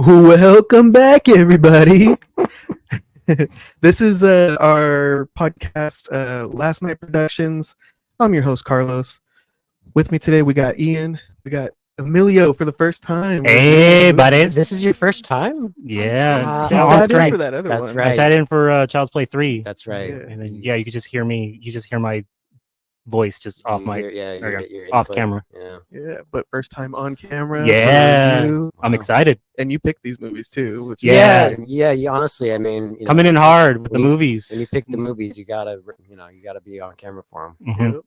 Welcome back, everybody. This is our podcast, Last Night Productions. I'm your host, Carlos. With me today, we got Ian. We got Emilio for the first time. Hey, buddies. This is your first time? Yeah. That's right. For that other That's one. right. I sat in for Child's Play 3. That's right. Yeah. And then, you could just hear me. You just hear my voice just off my off camera. Yeah, but first time on camera. Yeah. I'm excited. And you picked these movies too. Which Yeah. Honestly, I mean, coming in hard with the movies. When you pick the movies, you gotta be on camera for them. Mhm. Yep.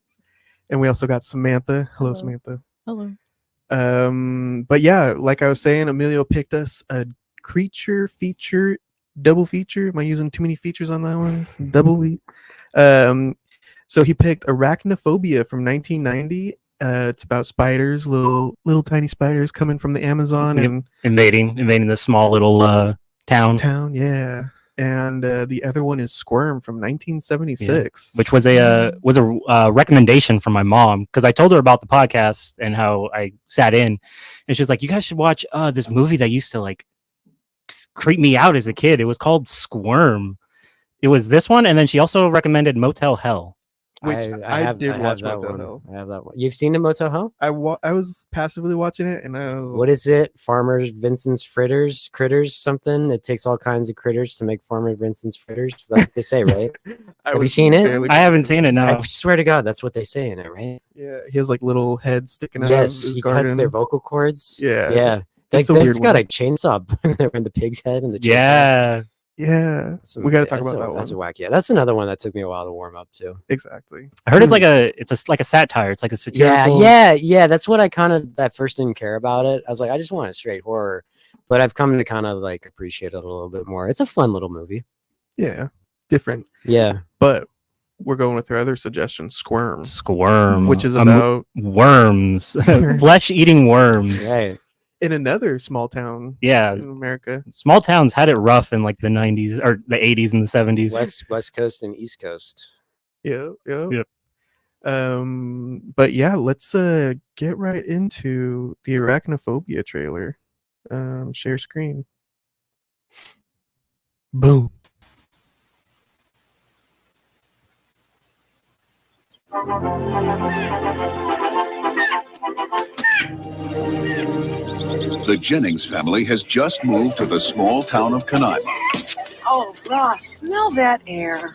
And we also got Samantha. Hello, Samantha. Hello. But yeah, like I was saying, Emilio picked us a creature feature, double feature. Am I using too many features on that one? So he picked Arachnophobia from 1990. It's about spiders, little tiny spiders coming from the Amazon and invading the small little town. Yeah. And the other one is Squirm from 1976, which was a recommendation from my mom, because I told her about the podcast and how I sat in, and she's like, "You guys should watch this movie that used to like creep me out as a kid. It was called Squirm." It was this one, and then she also recommended Motel Hell. Which I did watch Motel Hell. I have that one. You've seen the Motel Hell? I was passively watching it, and what is it? Farmer Vincent's critters, something. It takes all kinds of critters to make Farmer Vincent's fritters. That's what they say, right? Have you seen it? I haven't seen it. No, I swear to God, that's what they say in it, right? Yeah, he has like little heads sticking out. Yes, he cuts their vocal cords. Yeah. They've got a chainsaw in the pig's head and the chainsaw. Yeah, we got to talk about that one. That's a whack. Yeah, that's another one that took me a while to warm up to. Exactly. I heard it's like a satire. It's like a satirical. Yeah. That's what I kind of at first didn't care about it. I was like, I just want a straight horror, but I've come to kind of like appreciate it a little bit more. It's a fun little movie. Yeah, different. Yeah, but we're going with our other suggestion, Squirm, which is about worms, flesh-eating worms. That's right. In another small town, in America. Small towns had it rough in like the 90s or the 80s and the 70s. West Coast and East Coast. Yeah. But yeah, let's get right into the Arachnophobia trailer. Share screen. Boom. The Jennings family has just moved to the small town of Kanai. Oh, Ross, smell that air.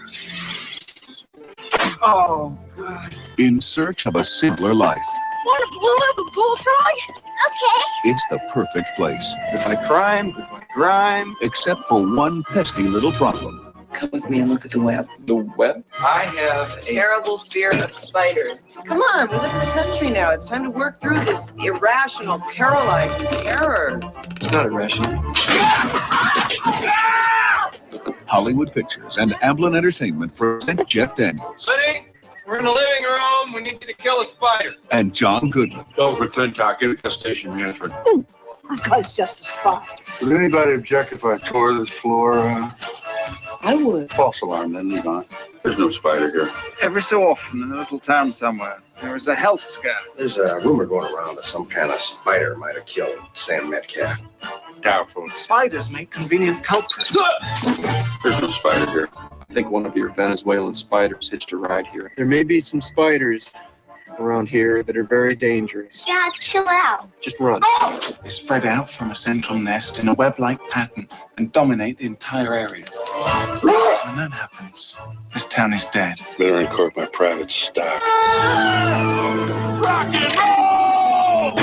Oh, God. In search of a simpler life. Want to blow up a bullfrog? Okay. It's the perfect place. Goodbye crime, goodbye grime. Except for one pesky little problem. Come with me and look at the web. The web? I have a terrible fear of spiders. Come on, we live in the country now. It's time to work through this irrational, paralyzing terror. It's not irrational. Hollywood Pictures and Amblin Entertainment present Jeff Daniels. Honey, we're in the living room. We need you to kill a spider. And John Goodman. Don't pretend, Doc. Infestation management. It's just a spot. Would anybody object if I tore this floor? I would. False alarm, then leave on. There's no spider here. Every so often in a little town somewhere, there is a health scare. There's a rumor going around that some kind of spider might have killed Sam Metcalf. Doubtful. Spiders make convenient culprits. There's no spider here. I think one of your Venezuelan spiders hitched a ride here. There may be some spiders around here that are very dangerous. Dad, chill out. Just run. They spread out from a central nest in a web-like pattern and dominate the entire area. When that happens, this town is dead. Better uncork my private stock. Rock and roll!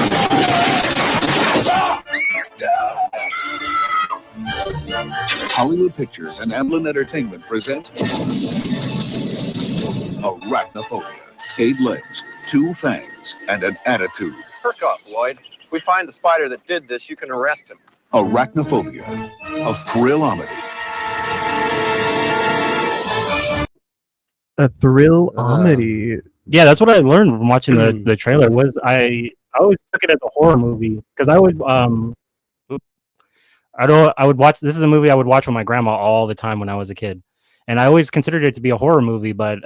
Hollywood Pictures and Amblin Entertainment present Arachnophobia. 8 legs, 2 fangs, and an attitude. Perk up, Lloyd. If we find the spider that did this, you can arrest him. Arachnophobia, a thrill-omedy. A thrill-omedy. Yeah, that's what I learned from watching the trailer. Was I always took it as a horror movie, because I would watch. This is a movie I would watch with my grandma all the time when I was a kid, and I always considered it to be a horror movie. But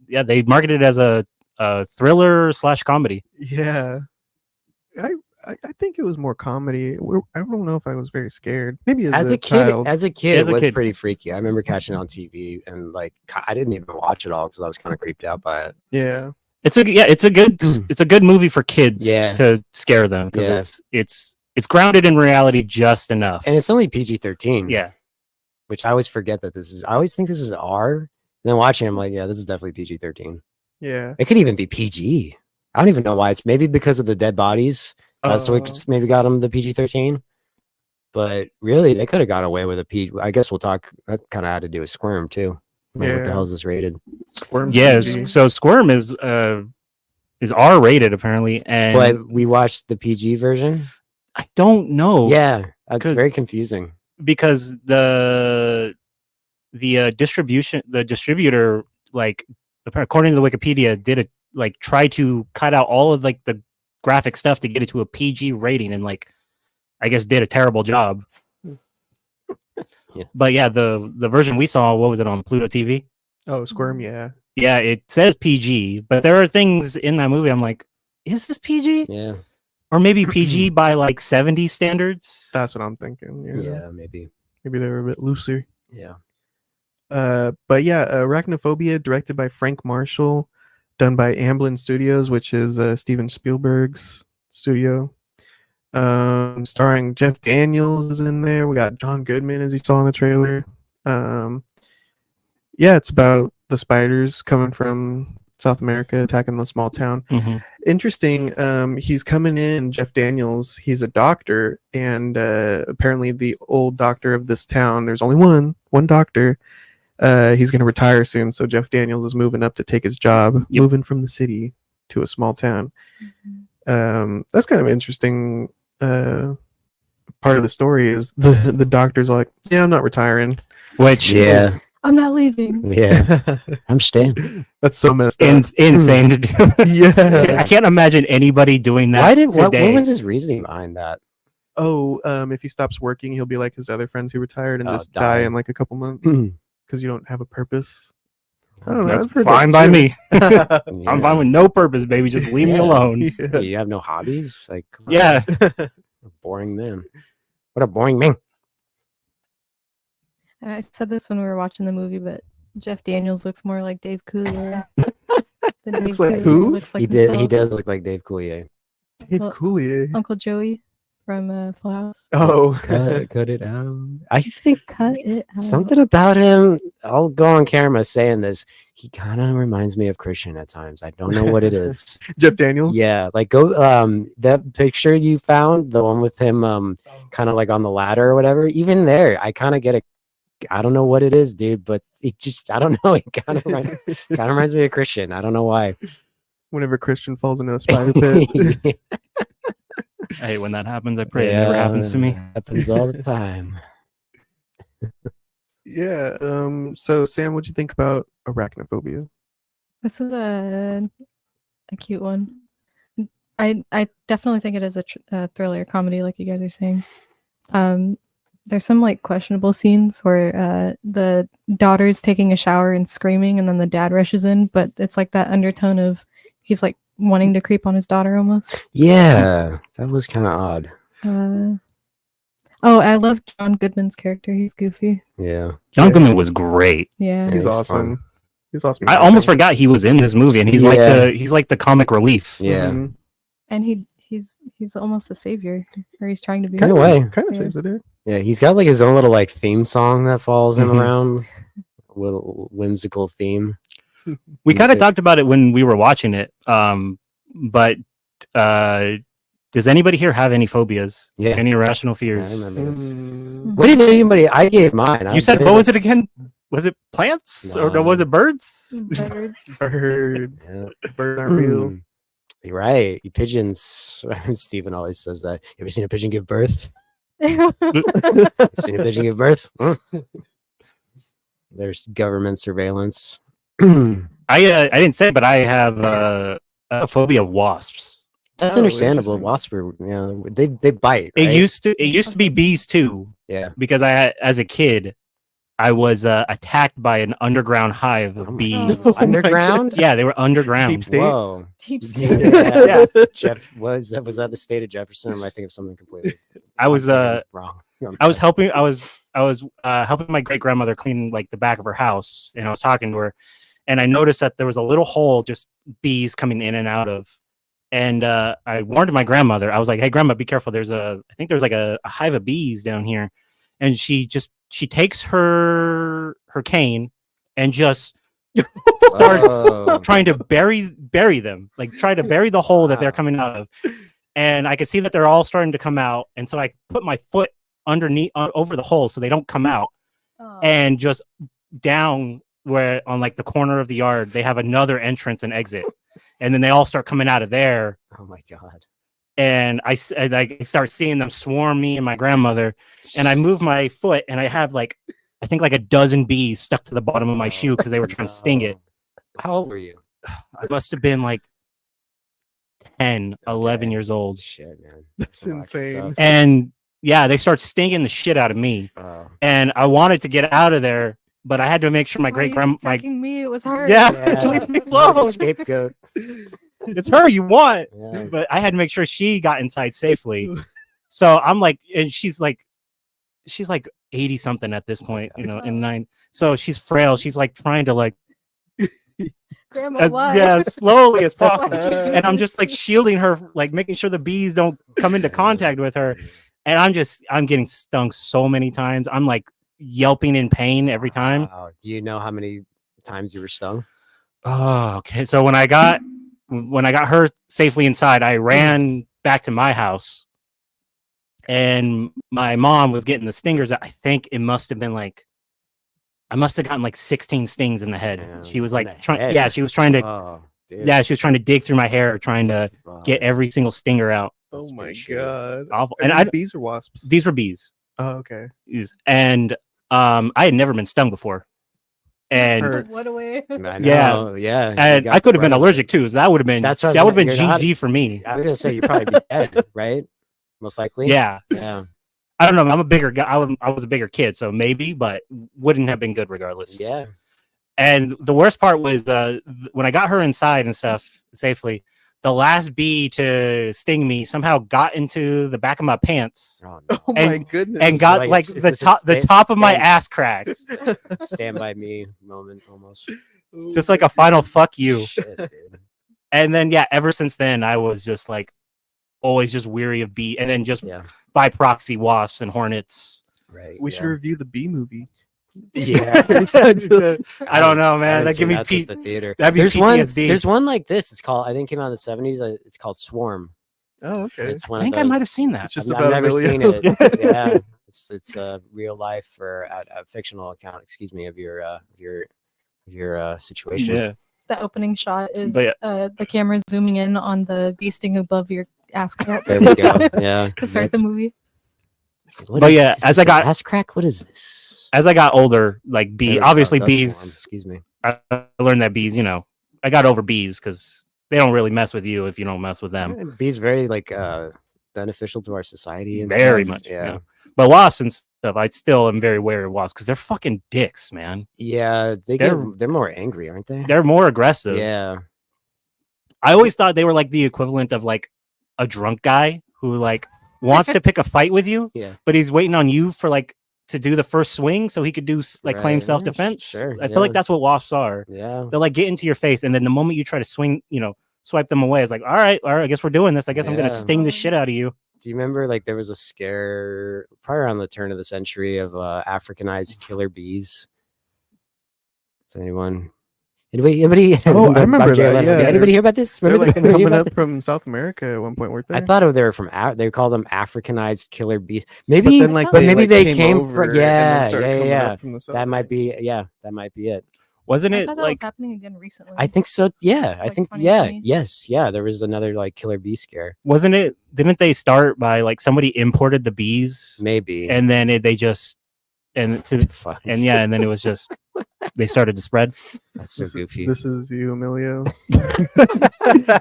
they marketed it as a thriller / comedy. Yeah, I think it was more comedy. I don't know if I was very scared. Maybe As a a kid, child. it was pretty freaky. I remember catching it on TV and like I didn't even watch it all because I was kind of creeped out by it. Yeah. It's a good movie for kids Yeah. to scare them because it's grounded in reality just enough. And it's only PG-13. Yeah. Which I always forget that this is. I always think this is R. And then watching, I'm like, yeah, this is definitely PG-13. Yeah. It could even be PG. I don't even know why. It's maybe because of the dead bodies. So it maybe got them the PG-13. But really, they could have got away with a PG. I guess we'll talk. That kind of had to do with Squirm too. Like, what the hell is this rated? Squirm. Yes. So Squirm is R rated apparently, and But we watched the PG version. I don't know. Yeah, that's very confusing. Because the distributor, like according to the Wikipedia, did it like try to cut out all of like the graphic stuff to get it to a PG rating, and like I guess did a terrible job. Yeah. But yeah, the version we saw, what was it on Pluto TV? Oh, Squirm, yeah. Yeah, it says PG, but there are things in that movie I'm like, is this PG? Yeah. Or maybe PG by like 70 standards? That's what I'm thinking. Yeah, maybe. Maybe they were a bit looser. Yeah. But yeah, Arachnophobia, directed by Frank Marshall, done by Amblin Studios, which is Steven Spielberg's studio. Starring Jeff Daniels is in there. We got John Goodman, as you saw in the trailer. Yeah, it's about the spiders coming from South America attacking the small town. Mm-hmm. Interesting. He's coming in, Jeff Daniels. He's a doctor, and apparently the old doctor of this town. There's only one doctor. He's going to retire soon, so Jeff Daniels is moving up to take his job, moving from the city to a small town. That's kind of interesting. Part of the story is the doctor's like, yeah, I'm not retiring. Which I'm not leaving. Yeah, I'm staying. That's so messed up. Insane to do. Yeah, I can't imagine anybody doing that. What today. was his reasoning behind that? Oh, if he stops working, he'll be like his other friends who retired and just die. die in like a couple months because you don't have a purpose. I don't know. That's I've heard fine that by too. me. I'm fine with no purpose, baby. Just leave me alone. Yeah. You have no hobbies? Like, come on. Yeah. Boring man. What a boring man. And I said this when we were watching the movie, but Jeff Daniels looks more like Dave Coulier. than Dave Looks like Coulier who? Looks like He himself. does look like Dave Coulier. Dave Well, Coulier. Uncle Joey from Full House. Oh, Cut it out. I think Cut it out. something about him. I'll go on camera saying this. He kind of reminds me of Christian at times. I don't know what it is. Jeff Daniels. Yeah, like go that picture you found, the one with him kind of like on the ladder or whatever. Even there, I kind of get a. I don't know what it is, dude, but it just I don't know. It kind of reminds me of Christian. I don't know why. Whenever Christian falls into a spider pit. I hate when that happens. I pray it never happens to me. Happens all the time. Yeah. So Sam, what'd you think about Arachnophobia? This is a cute one. I definitely think it is a thriller comedy, like you guys are saying. There's some like questionable scenes where the daughter's taking a shower and screaming, and then the dad rushes in, but it's like that undertone of he's like wanting to creep on his daughter almost. Yeah, that was kind of odd. Oh, I love John Goodman's character. He's goofy. Yeah, John Goodman was great. Yeah, He's it's awesome. fun. He's awesome. I almost forgot he was in this movie, and he's like the comic relief. Yeah, Mhm. and he's almost a savior, or he's trying to be. kind of way. Kind of Yeah. saves the day. Yeah, he's got like his own little like theme song that follows him Mhm. around. A little whimsical theme. We kind of talked about it when we were watching it. But does anybody here have any phobias? Yeah. Any irrational Yeah, I fears? remember this. Mm, What did anybody? I gave mine. You said what was it again? Was it plants or No. was it birds? Birds. birds. Yeah. Birds aren't real. Mm. You're right. You pigeons. Stephen always says that. You ever seen a pigeon give birth? Seen a pigeon give birth? There's government surveillance. I didn't say, but I have a phobia of wasps. That's Oh, understandable. interesting. Wasps are, they bite. It right? used to be bees too, Yeah. because as a kid, I was attacked by an underground hive of bees. Oh my Underground? Yeah, they were underground. Deep state? Whoa. Deep state. Yeah. Jeff was that the state of Jefferson? Or am I thinking of something completely? I was wrong. I was helping helping my great grandmother clean like the back of her house, and I was talking to her, and I noticed that there was a little hole just bees coming in and out of. And I warned my grandmother. I was like, "Hey, grandma, be careful. I think there's like a hive of bees down here." And she takes her cane and just started trying to bury them, like try to bury the hole that they're coming out of. And I could see that they're all starting to come out. And so I put my foot underneath over the hole so they don't come out. And just down where on like the corner of the yard, they have another entrance and exit. And then they all start coming out of there. Oh my God. And I start seeing them swarm me and my grandmother. And I move my foot and I have like, I think like a dozen bees stuck to the bottom of my shoe because they were trying to sting it. How old were you? I must have been like 10, 11 years old. Shit, man. That's insane. And yeah, they start stinging the shit out of me. And I wanted to get out of there, but I had to make sure my great grandma. Attacking me, it was hard. Yeah, leave me alone. Scapegoat. It's her you want. Yeah. But I had to make sure she got inside safely. So I'm like, and she's like 80 something at this point, you know, in 9. So she's frail. She's like trying to like, Grandma, why? yeah, slowly as possible. And I'm just like shielding her, like making sure the bees don't come into contact with her. And I'm getting stung so many times. I'm like yelping in pain every time. Do you know how many times you were stung? Oh, okay. So when I got her safely inside, I ran back to my house, and my mom was getting the stingers. I think it must have been like, I must have gotten like 16 stings in the head. Damn, She was like trying. yeah, she was trying to, she was trying to dig through my hair, trying to get every single stinger out. Oh my God. Awful. And I bees or wasps? These were bees. Oh, okay. And I had never been stung before. And What a way. Yeah. And I could have been allergic too. So that would have been GG for me. I was gonna say you'd probably be dead, right? Most likely. Yeah. Yeah. I don't know. I'm a bigger guy. I was a bigger kid, so maybe, but wouldn't have been good regardless. Yeah. And the worst part was when I got her inside and stuff safely, the last bee to sting me somehow got into the back of my pants. Oh, no. My goodness. And got like the top of my ass cracked. Stand by me moment almost. Just like a final fuck you. Shit, dude. And then yeah, ever since then I was just like always just weary of bee, and then just by proxy wasps and hornets. Right. We should review the bee movie. Yeah. I don't know, man. That give me the theater. That'd be PTSD. There's one like this. It's called, I think it came out in the 70s. It's called Swarm. Oh, okay. It's one I think of I those. might have seen that. It's just I've about never seen it. Emilio. Yeah. It's a real life or a fictional account, excuse me, of your situation. Yeah. The opening shot is But yeah. the camera zooming in on the bee sting above your ass crack. There we go. Yeah. To start the movie. But yeah, as I got ass crack, what is this? As I got older, like obviously bees. Swarm. Excuse me. I learned that bees, you know, I got over bees because they don't really mess with you if you don't mess with them. Bees very like beneficial to our society and Very stuff. much. Yeah. But wasps and stuff, I still am very wary of wasps because they're fucking dicks, man. Yeah, they're more angry, aren't they? They're more aggressive. Yeah. I always thought they were like the equivalent of like a drunk guy who like wants to pick a fight with you, but he's waiting on you for like to do the first swing so he could do like claim self-defense. Sure. I feel like that's what wasps are. Yeah. They'll like get into your face, and then the moment you try to swing, you know, swipe them away, it's like, all right, I guess we're doing this. I guess I'm gonna sting the shit out of you. Do you remember like there was a scare probably around the turn of the century of Africanized killer bees? Does anybody? Oh, I remember that. Yeah. Anybody hear about this? They're like Remember coming up this? from South America at one point, weren't they? I thought they were from they called them Africanized killer bees. But Maybe, then, like, but they, maybe like, they came came over from and then started coming yeah. up from the south, That might be that might be it. Wasn't I it thought that like was happening again recently. I think so. Yeah, I Like think 2020? yes, there was another like killer bee scare. wasn't it? Didn't they start by like somebody imported the bees, Maybe. and then they just and to Fuck. and yeah, and then it was just they started to spread. That's so goofy. This is you, Emilio.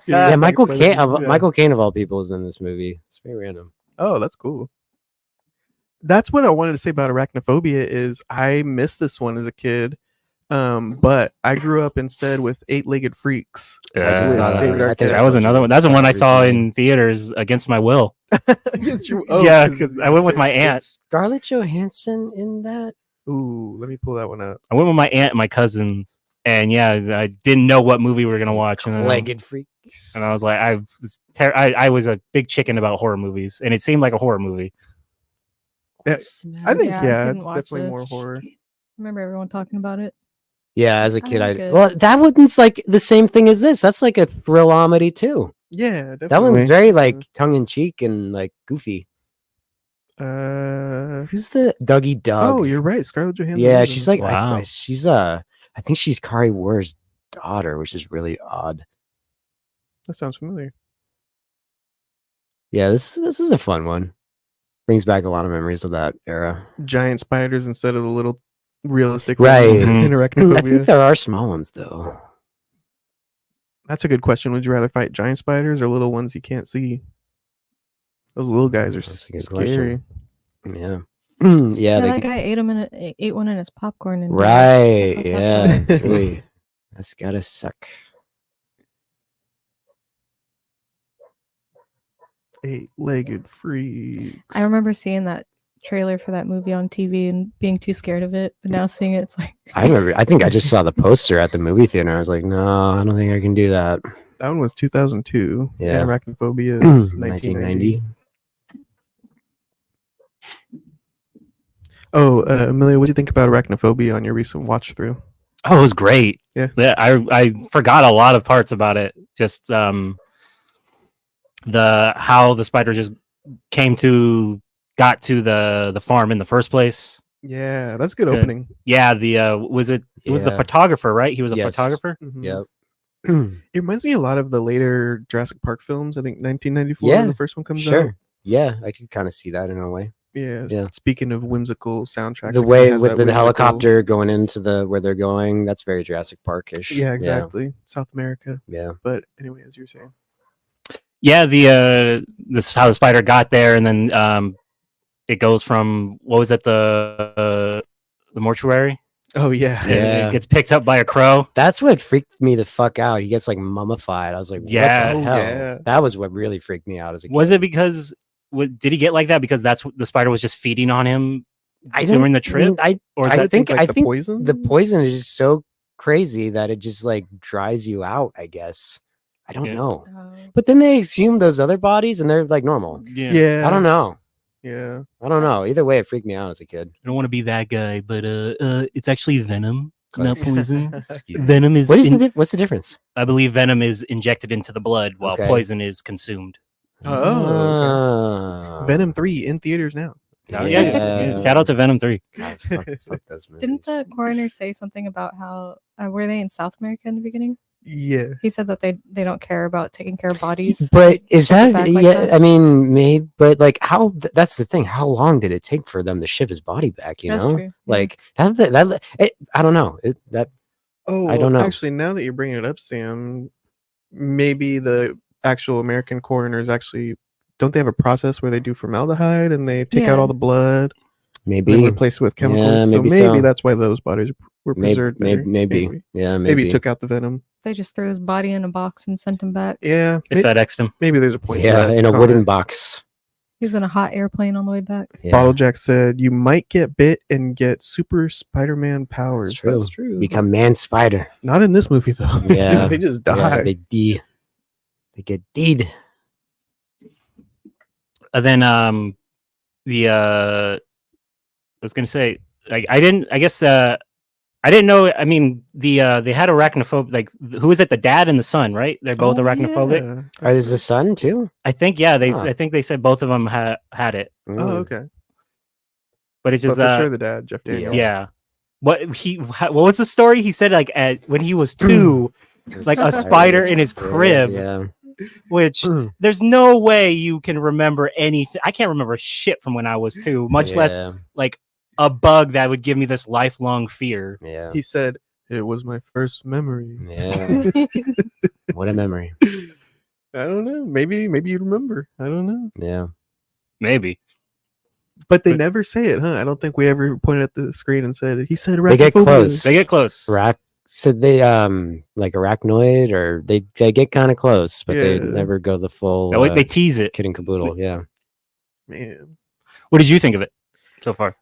Yeah, Michael Caine. Yeah. Michael Caine of all people is in this movie. It's very random. Oh, that's cool. That's what I wanted to say about Arachnophobia is I missed this one as a kid. But I grew up and said with 8-legged freaks. That was another one. That's the one I saw in theaters against my will. Against your yeah, because I went with my aunt. Is Scarlett Johansson in that? Ooh, let me pull that one up. I went with my aunt and my cousins, and yeah, I didn't know what movie we were gonna watch. Legged freaks. And I was like, I was a big chicken about horror movies, and it seemed like a horror movie. Yeah, I think I yeah, couldn't it's watch definitely this. more horror. remember everyone talking about it. Yeah, as a kid, like it. well, that one's like the same thing as this. That's like a thrill-omedy too. Yeah, definitely. That one's very like tongue-in-cheek and like goofy. Who's the Dougie Doug? Oh, you're right, Scarlett Johansson. Yeah, she's like wow. I think she's Kari Wurr's daughter, which is really odd. That sounds familiar. Yeah, this is a fun one. Brings back a lot of memories of that era. Giant spiders instead of the little realistic Right. ones in Arachnophobia. I think there are small ones though. That's a good question. Would you rather fight giant spiders or little ones you can't see? Those little guys are That's a good scary. question. Yeah. Yeah, yeah, that guy ate one in his popcorn and right. died. Yeah. Really. That's gotta suck. 8-legged freaks. I remember seeing that trailer for that movie on TV and being too scared of it, but now seeing it, it's like I think I just saw the poster at the movie theater. I was like, no, I don't think I can do that. That one was 2002. Yeah. And Arachnophobia is 1990. Oh, Amelia, what do you think about Arachnophobia on your recent watch through? Oh, it was great. Yeah. I forgot a lot of parts about it. Just how the spider just got to the farm in the first place. Yeah, that's a good opening. Yeah, it was the photographer, right? He was a photographer. Mhm. Yep. It reminds me a lot of the later Jurassic Park films. I think 1994 Yeah, when the first one comes out. Sure. Yeah, I could kind of see that in a way. Yeah. Speaking of whimsical soundtracks, The it way kinda has with that the whimsical- helicopter going into where they're going, that's very Jurassic Park-ish. Yeah, exactly. South America. Yeah. But anyway, as you were saying. Yeah, this is how the spider got there, and then it goes from what was it, the mortuary? Oh yeah. It gets picked up by a crow. That's what freaked me the fuck out. He gets like mummified. I was like, Yeah. what the hell? Yeah. That was what really freaked me out as a kid. Was it because did he get like that because that's what the spider was just feeding on him during the trip? I think the poison? The poison is just so crazy that it just like dries you out, I guess. I don't know. But then they exhume those other bodies and they're like normal. Yeah. I don't know. Yeah. I don't know. Either way, it freaked me out as a kid. I don't want to be that guy, but it's actually venom, not poison. Excuse me. Venom is. What's the difference? I believe venom is injected into the blood while Okay. poison is consumed. Oh. Okay. Venom 3 in theaters now. Yeah. Shout out to Venom 3. God, fuck those movies. Didn't the coroner say something about how were they in South America in the beginning? Yeah. He said that they don't care about taking care of bodies. But is Ship it that back like yeah? that? I mean, maybe, but like, how? That's the thing. How long did it take for them to ship his body back? You That's know, true, yeah. like I don't know. Oh, I don't know. Actually, now that you're bringing it up, Sam, maybe the actual American coroners actually don't they have a process where they do formaldehyde and they take out Yeah. all the blood, Maybe and they replace it with chemicals. Yeah, so maybe maybe so. that's why those bodies were preserved. better. maybe. Yeah, Maybe maybe. took out the venom. They just threw his body in a box and sent him back. Yeah, They FedExed him. maybe there's a point. to Yeah, that in a comment. wooden box. He's in a hot airplane on the way back. Yeah. Bottle Jack said you might get bit and get super Spider-Man powers. true. That's true. Become man spider. Not in this movie though. Yeah, they just Yeah, die. they get deed. And then I was gonna say I didn't know. I mean, they had arachnophobia. Like, who is it? The dad and the son, right? They're both arachnophobic. Yeah. Are this the son too? I think. Yeah, Huh. I think they said both of them had it. Oh, Mm. okay. But it's But just for sure, the dad, Jeff Daniels. yeah. What was the story? He said like when he was 2, like a spider in his crib. Yeah. Which there's no way you can remember anything. I can't remember shit from when I was 2, much less Yeah. like a bug that would give me this lifelong fear. Yeah. He said it was my first memory. Yeah. What a memory. I don't know. Maybe you remember. I don't know. Yeah. Maybe. But they never say it, huh? I don't think we ever pointed at the screen and said he said They get arachnophobia. close. They get close. So they like arachnoid, or they get kind of close, but they Yeah. never go the full. They tease it. Kid and caboodle. Yeah. Man. What did you think of it so far?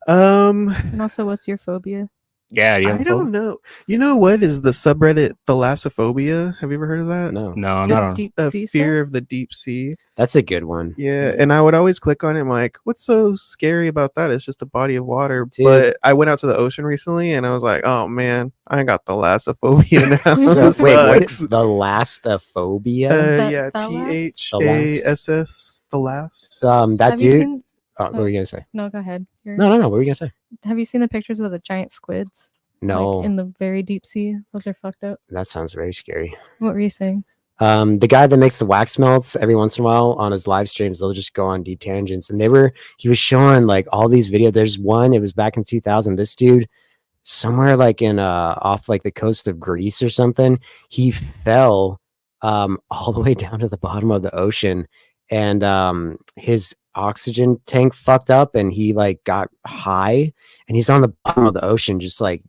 And also, what's your phobia? Yeah, do you have I a phobia? don't know. You know what is the subreddit Thalassophobia? Have you ever heard of that? No. No, not on. Deep A sea fear stuff? of the deep sea. That's a good one. Yeah, and I would always click on it. I'm like, what's so scary about that? It's just a body of water. Dude. But I went out to the ocean recently, and I was like, oh man, I got thalassophobia now. So, wait, what Sucks. is the Thalassophobia? Yeah, THASS, the last. That Have you dude. seen- What were you gonna say? No, go ahead. No. What were you gonna say? Have you seen the pictures of the giant squids? No, Like in the very deep sea? Those are fucked up. that sounds very scary. What were you saying? The guy that makes the wax melts, every once in a while on his live streams, they'll just go on deep tangents, and he was showing like all these videos. There's one, it was back in 2000. This dude, somewhere like in off like the coast of Greece or something, he fell all the way down to the bottom of the ocean, and his oxygen tank fucked up, and he like got high, and he's on the bottom of the ocean, just like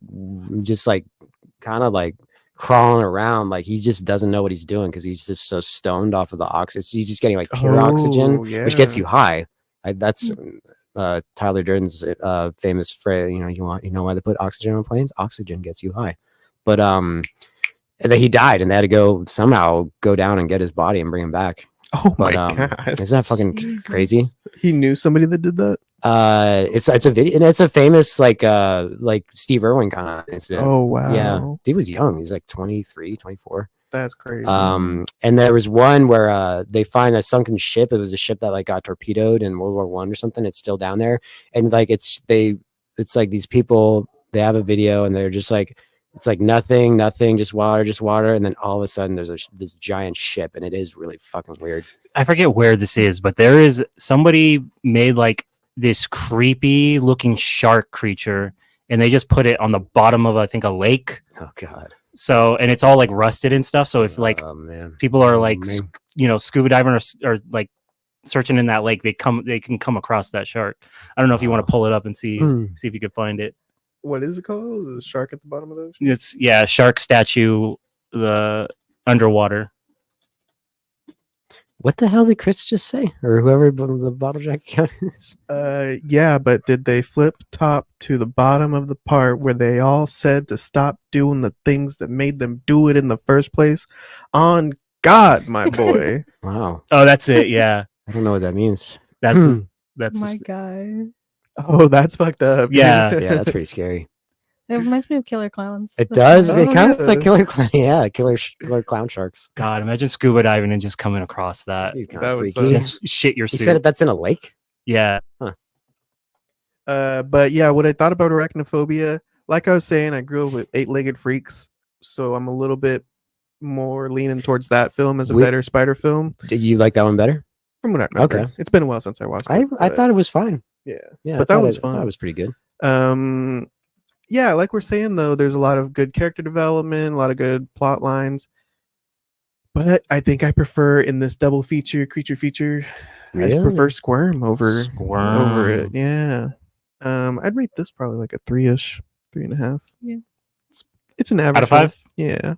kind of like crawling around, like he just doesn't know what he's doing because he's just so stoned off of the oxygen. He's just getting like pure oxygen, which gets you high. That's Tyler Durden's famous phrase. You know why they put oxygen on planes? Oxygen gets you high. But and then he died, and they had to go somehow go down and get his body and bring him back. Oh my god! Isn't that fucking crazy? He knew somebody that did that. It's a video, and it's a famous like Steve Irwin kind of incident. Oh wow! Yeah, he was young. He's like 23, 24. That's crazy. And there was one where they find a sunken ship. It was a ship that like got torpedoed in World War I or something. It's still down there, and like it's like these people. They have a video, and they're just like, it's like nothing, just water, and then all of a sudden there's this giant ship, and it is really fucking weird. I forget where this is, but there is somebody made like this creepy looking shark creature, and they just put it on the bottom of I think a lake. Oh god. So, and it's all like rusted and stuff. So if like people are like scuba diving or like searching in that lake, they can come across that shark. I don't know if you want to pull it up and see if you could find it. What is it called? The shark at the bottom of the ocean? It's shark statue, the underwater. What the hell did Chris just say, or whoever the bottle jack account is? Yeah, but did they flip top to the bottom of the part where they all said to stop doing the things that made them do it in the first place? On God, my boy. Wow. Oh, that's it. Yeah. I don't know what that means. That's My guy. Oh, that's fucked up. Yeah. Yeah, that's pretty scary. It reminds me of Killer Clowns. It That's does. what It kind of yeah. like killer clown. Yeah, killer clown sharks. God, imagine scuba diving and just coming across that. Dude, kinda That would freaky. suck. Just shit your You suit. said that's in a lake. Yeah. But yeah, what I thought about arachnophobia, like I was saying, I grew up with 8-legged freaks, so I'm a little bit more leaning towards that film as a better spider film. Did you like that one better? From what I remember. Okay. It's been a while since I watched it. I but thought it was fine. yeah. Yeah, But that was fun. That was pretty good. Yeah, like we're saying though, there's a lot of good character development, a lot of good plot lines. But I think I prefer in this double feature, creature feature, I Really? prefer Squirm over it. Squirm. Yeah. I'd rate this probably like a 3-ish, 3.5. Yeah. It's an average Out of 5? film. Yeah.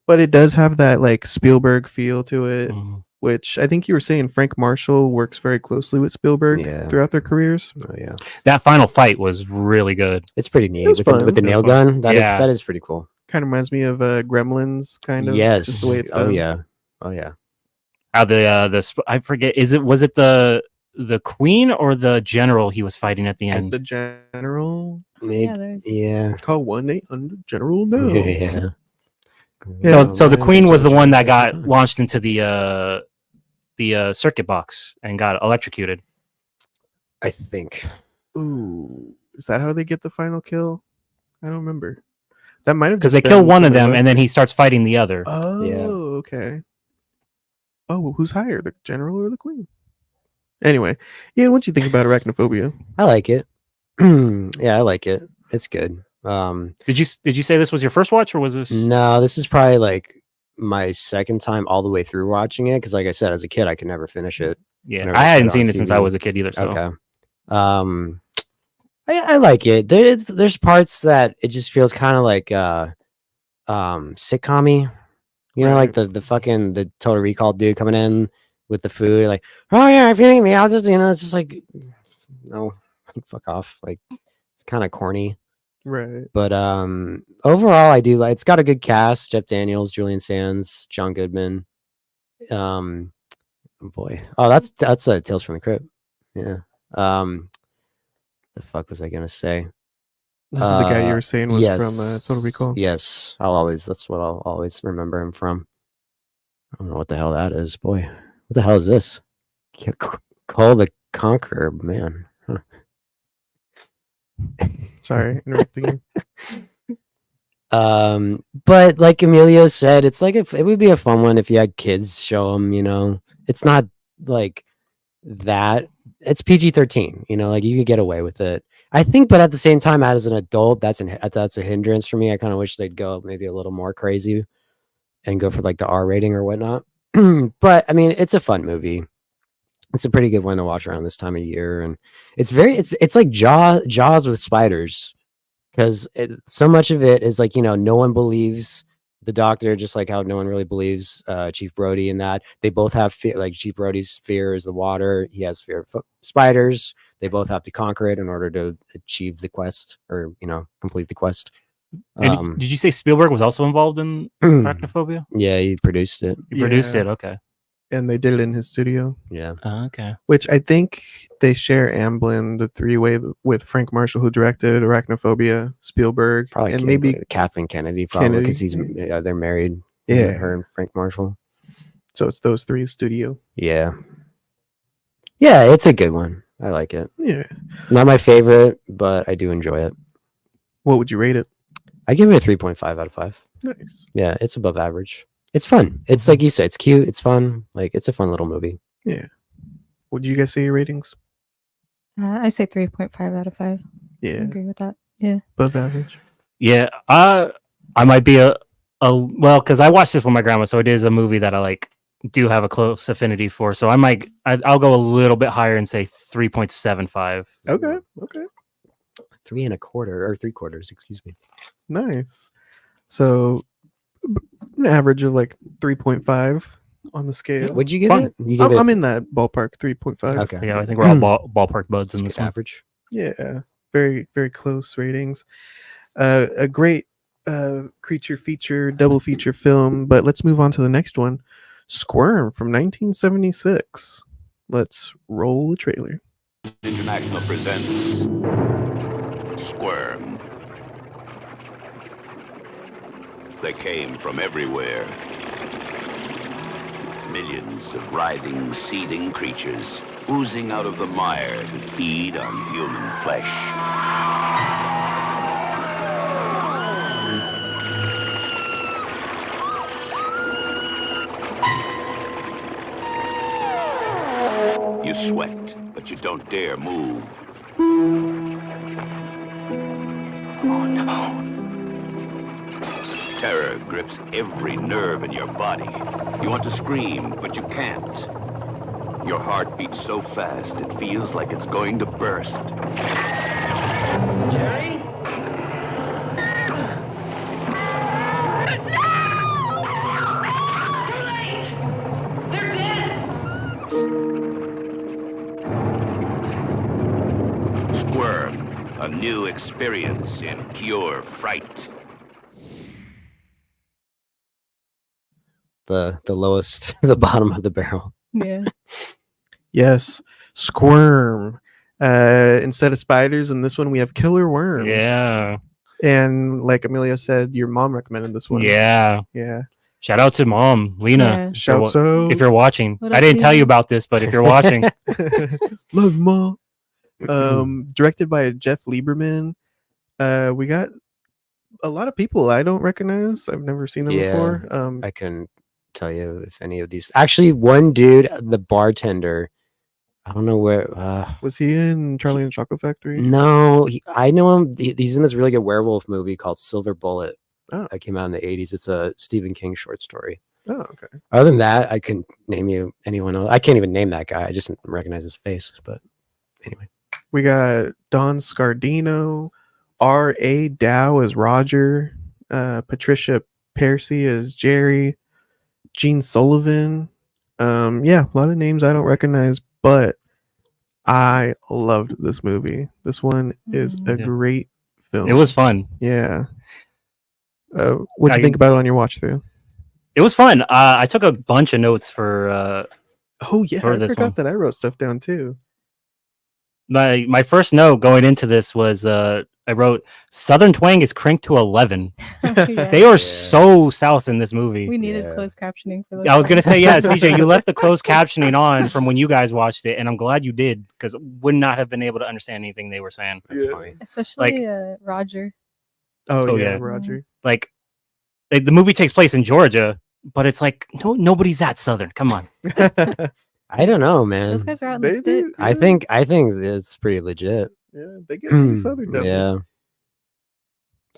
But it does have that like Spielberg feel to it, which I think you were saying Frank Marshall works very closely with Spielberg throughout their careers. Oh yeah. That final fight was really good. It's pretty neat It was with the fun. with the It was nail fun. gun. Yeah. That is pretty cool. Kind of reminds me of Gremlins, kind of. Yes. Just the way it's Oh done. yeah. Oh yeah. I forget. Was it the queen or the general he was fighting at the At end? the general. Maybe. Yeah, there's Yeah. Call 1-800 General now. Yeah. So the queen was the one that got launched into the circuit box and got electrocuted. I think. Ooh, is that how they get the final kill? I don't remember. That might have Because just they kill been one of somebody them else. and then he starts fighting the other. Oh, okay. Oh, who's higher, the general or the queen? Anyway, Ian, what do you think about arachnophobia? I like it. Yeah, I like it. It's good. Did you say this was your first watch or was this? No, this is probably like my second time all the way through watching it because, like I said, as a kid, I could never finish it. Yeah, whenever I they put hadn't it seen on it since TV. I was a kid either. So. Okay. I like it. There's parts that it just feels kind of like sitcom-y. You know, like the fucking the Total Recall dude coming in with the food, like, oh yeah, if you need me, I'll just, it's just like, no, fuck off. Like, it's kind of corny. Right. But overall, I do like. It's got a good cast: Jeff Daniels, Julian Sands, John Goodman. Boy, oh, that's Tales from the Crypt. Yeah. The fuck was I gonna say? This is the guy you were saying was yes. from Total Recall. Yes, that's what I'll always remember him from. I don't know what the hell that is. Boy, what the hell is this? Call the Conqueror, man. Huh. Sorry, interrupting you. But like Emilio said, it's like it would be a fun one if you had kids show them. It's not like that. It's PG-13. Like you could get away with it. I think, but at the same time, as an adult, that's a hindrance for me. I kind of wish they'd go maybe a little more crazy and go for like the R rating or whatnot. But I mean, it's a fun movie. It's a pretty good one to watch around this time of year, and it's like Jaws with spiders, because so much of it is like, no one believes the doctor, just like how no one really believes Chief Brody in that. They both have fear. Like Chief Brody's fear is the water. He has fear of spiders. They both have to conquer it in order to achieve the quest, or complete the quest. Did you say Spielberg was also involved in Arachnophobia? Yeah, he produced it. He produced it. Okay. And they did it in his studio. Yeah. Okay. Which I think they share Amblin, the three-way with Frank Marshall, who directed Arachnophobia, Spielberg, Probably and maybe Kathleen Kennedy, probably because they're married. Yeah, her and Frank Marshall. So it's those three studio. Yeah. Yeah, it's a good one. I like it. Yeah. Not my favorite, but I do enjoy it. What would you rate it? I give it a 3.5 out of 5. Nice. Yeah, it's above average. It's fun. It's like you said, it's cute. It's fun. Like, it's a fun little movie. Yeah. Would you guys say your ratings? I say 3.5 out of 5. Yeah. I agree with that. Yeah. Above average. Yeah. I might be well, because I watched this with my grandma, so it is a movie that I do have a close affinity for. So I'll go a little bit higher and say 3.75. Okay. 3 1/4 or 3/4, excuse me. Nice. So an average of like 3.5 on the scale. Would you give it? I'm in that ballpark, 3.5. Okay. Yeah, I think we're all ballpark buds in this one. Average. Yeah. Very, very close ratings. A great creature feature, double feature film. But let's move on to the next one. Squirm from 1976. Let's roll the trailer. International presents Squirm. They came from everywhere. Millions of writhing, seething creatures oozing out of the mire to feed on human flesh. You sweat, but you don't dare move. Oh no. Terror grips every nerve in your body. You want to scream, but you can't. Your heart beats so fast, it feels like it's going to burst. Jerry? They're dead! Squirm, a new experience in pure fright. The lowest, the bottom of the barrel. Yeah. Yes. Squirm. Instead of spiders, in this one we have killer worms. Yeah. And like Emilio said, your mom recommended this one. Yeah. Yeah. Shout out to Mom, Lena. Shouts out. If you're watching. What I up, didn't tell Lena? you about this, but if you're watching. Love you, Mom. Directed by Jeff Lieberman. We got a lot of people I don't recognize. I've never seen them before. I couldn't tell you if any of these. Actually, one dude, the bartender, I don't know where. Was he in Charlie and the Chocolate Factory? No, I know him. He's in this really good werewolf movie called Silver Bullet. Oh. That came out in the 80s. It's a Stephen King short story. Oh, okay. Other than that, I couldn't name you anyone else. I can't even name that guy. I just recognize his face. But anyway. We got Don Scardino, R.A. Dow as Roger, Patricia Percy as Jerry, Gene Sullivan. Yeah, a lot of names I don't recognize, but I loved this movie. This one is a Yeah. great film. It was fun. Yeah. What'd you I- think about it on your watch through? It was fun. I took a bunch of notes for Oh yeah, for I this forgot one. that I wrote stuff down too. My first note going into this was I wrote Southern twang is cranked to 11. Yeah. They are so south in this movie. We needed Yeah. closed captioning for this. I was gonna one. say, yeah, CJ, you left the closed captioning on from when you guys watched it, and I'm glad you did because would not have been able to understand anything they were saying. That's funny. Especially Roger. Oh, Oh, yeah, yeah. Roger. Like the movie takes place in Georgia, but it's like nobody's that southern. Come on. I don't know, man. Those guys are out in the They do. sticks. I think it's pretty legit. Yeah, they get pretty southern down there. Yeah.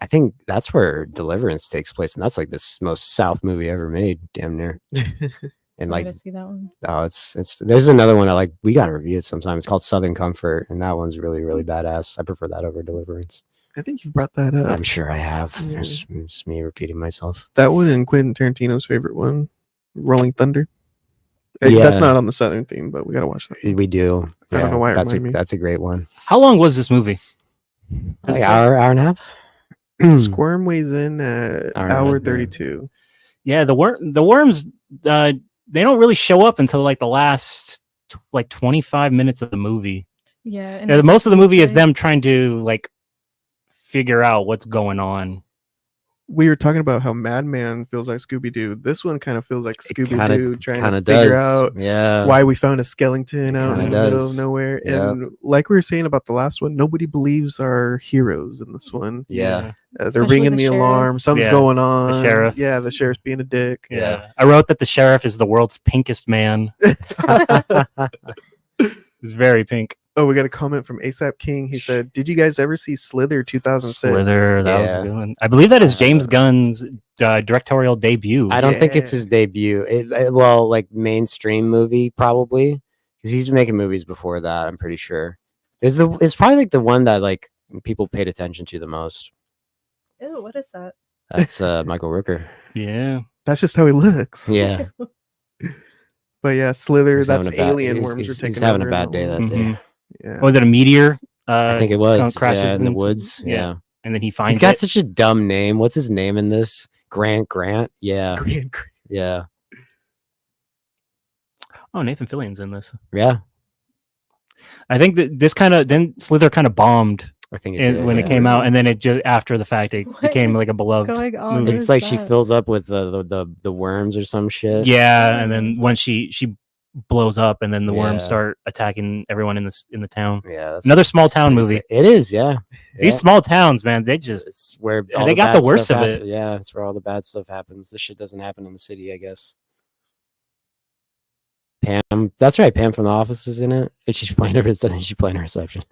I think that's where Deliverance takes place, and that's like the most South movie ever made, damn near. And Sorry like, to see that one. oh, it's there's another one I like. We gotta review it sometime. It's called Southern Comfort, and that one's really really badass. I prefer that over Deliverance. I think you've brought that up. I'm sure I have. Yeah. It's me repeating myself. That one and Quentin Tarantino's favorite one, Rolling Thunder. Yeah. That's not on the Southern theme, but we gotta watch that. We do. I don't know why it that's reminded me. that's a great one. How long was this movie? Like hour and a half. Squirm weighs in at Hour and a hour half, yeah. 32. Yeah, the worms they don't really show up until like the last 25 minutes of the movie. Yeah. Yeah, most of the movie is them trying to like figure out what's going on. We were talking about how Madman feels like Scooby Doo. This one kind of feels like Scooby Doo trying to figure out why we found a skeleton out in the middle of nowhere. Yeah. And like we were saying about the last one, nobody believes our heroes in this one. Yeah. They're Especially ringing the the sheriff. alarm. Something's Yeah, going the on. sheriff. Yeah, the sheriff's being a dick. Yeah. I wrote that the sheriff is the world's pinkest man. He's very pink. Oh, we got a comment from ASAP King. He said, "Did you guys ever see Slither 2006?" Slither, that was a good one. I believe that is James Gunn's directorial debut. I don't think it's his debut. Well, like mainstream movie probably, because he's making movies before that. I'm pretty sure. It's probably like the one that like people paid attention to the most. Ew, what is that? That's Michael Rooker. Yeah, that's just how he looks. Yeah. But yeah, Slither. He's That's having a bad- alien he's- worms. he's- Are taking he's having a over bad in day that that one. day. Yeah. Was it a meteor? I think it was. Crashes Yeah, in the into- woods. Yeah. And then he He's finds got it. such a dumb name. What's his name in this? Grant. Yeah. Grant. Yeah. Oh, Nathan Fillion's in this. Yeah. I think that this then Slither kind of bombed. I think it did, when it yeah. came out, and then it just after the fact it What became is like a beloved going on? movie. What It's is like she that? fills up with the worms or some shit. Yeah, and then when she blows up, and then the worms Yeah. start attacking everyone in the town. Yeah, that's Another small town movie. It is, yeah. These small towns, man, they just it's where they got the worst of it. Yeah, it's where all the bad stuff happens. This shit doesn't happen in the city, I guess. Pam, that's right. Pam from The Office is in it, and she's playing her. She's playing her reception.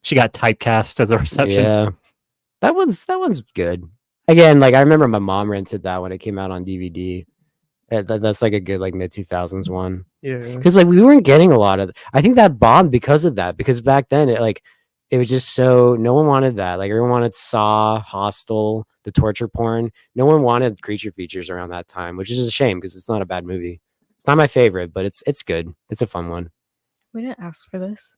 She got typecast as a reception. Yeah, that one's good. Again, like I remember my mom rented that when it came out on DVD. That's like a good like mid 2000s one. Yeah. Because like we weren't getting a lot of. I think that bombed because of that. Because back then it was just so no one wanted that. Like everyone wanted Saw, Hostel, the torture porn. No one wanted creature features around that time, which is a shame because it's not a bad movie. It's not my favorite, but it's good. It's a fun one. We didn't ask for this.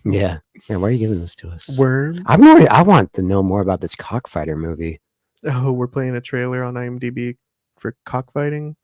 Yeah. Yeah. Why are you giving this to us? Worm. I want to know more about this cockfighter movie. Oh, we're playing a trailer on IMDb for cockfighting.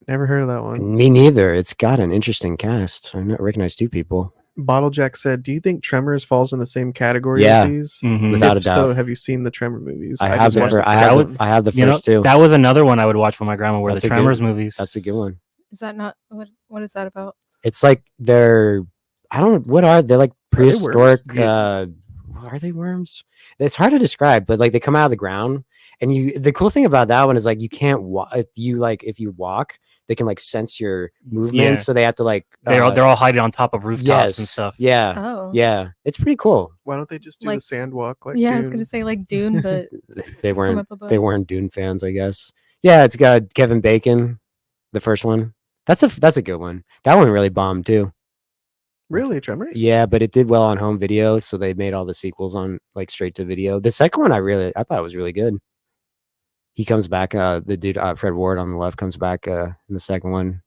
Never heard of that one. Me neither. It's got an interesting cast. I recognize two people. Bottlejack said, "Do you think Tremors falls in the same category Yeah. as these? Mhm. Without a If doubt. So, have you seen the Tremor movies? I have just watched the I have first the, one. I have the You know, first two. that was another one I would watch with my grandma. Were That's the a good- Tremors movies? That's a good one. Is that not what is that about? It's like they're I don't what are they like Are they worms? prehistoric are they worms? It's hard to describe, but like they come out of the ground and the cool thing about that one is like you can't walk if you walk, they can like sense your movement, Yeah. so they have to like they're all hiding on top of rooftops and stuff. Yeah. Oh. Yeah. It's pretty cool. Why don't they just do Like- the sand walk like yeah, I was Dune? gonna say like Dune, but They from weren't up above. they weren't Dune fans, I guess. Yeah, it's got Kevin Bacon, the first one. That's a good one. That one really bombed too. Really, Tremors? Yeah, but it did well on home video, so they made all the sequels on like straight to video. The second one, I thought it was really good. He comes back. The dude, Fred Ward on the left, comes back in the second one.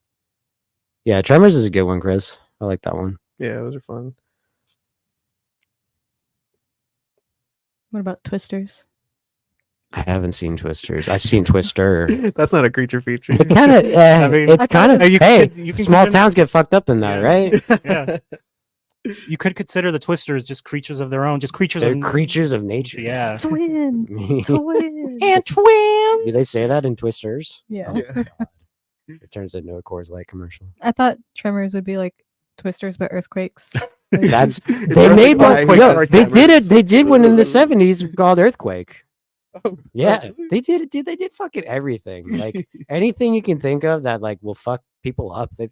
Yeah, Tremors is a good one, Chris. I like that one. Yeah, those are fun. What about Twisters? I haven't seen Twisters. I've seen Twister. That's not a creature feature. It kind of, I mean, it's kind of. you Hey, you can small consider- towns get fucked up in that, Yeah. right? Yeah. You could consider the Twisters just creatures of their own, just creatures They're of creatures of nature. Yeah. Twins. Twins. And twins. Do they say that in Twisters? Yeah. Yeah. God. It turns into a Coors Light commercial. I thought Tremors would be like Twisters but earthquakes. That's It's they really made one. quiet. Yo, Or they did it. Tremors. They did one in the 70s called Earthquake. Oh, Yeah, really? they did it. Dude, they did fucking everything. Like anything you can think of that like will fuck people up. They've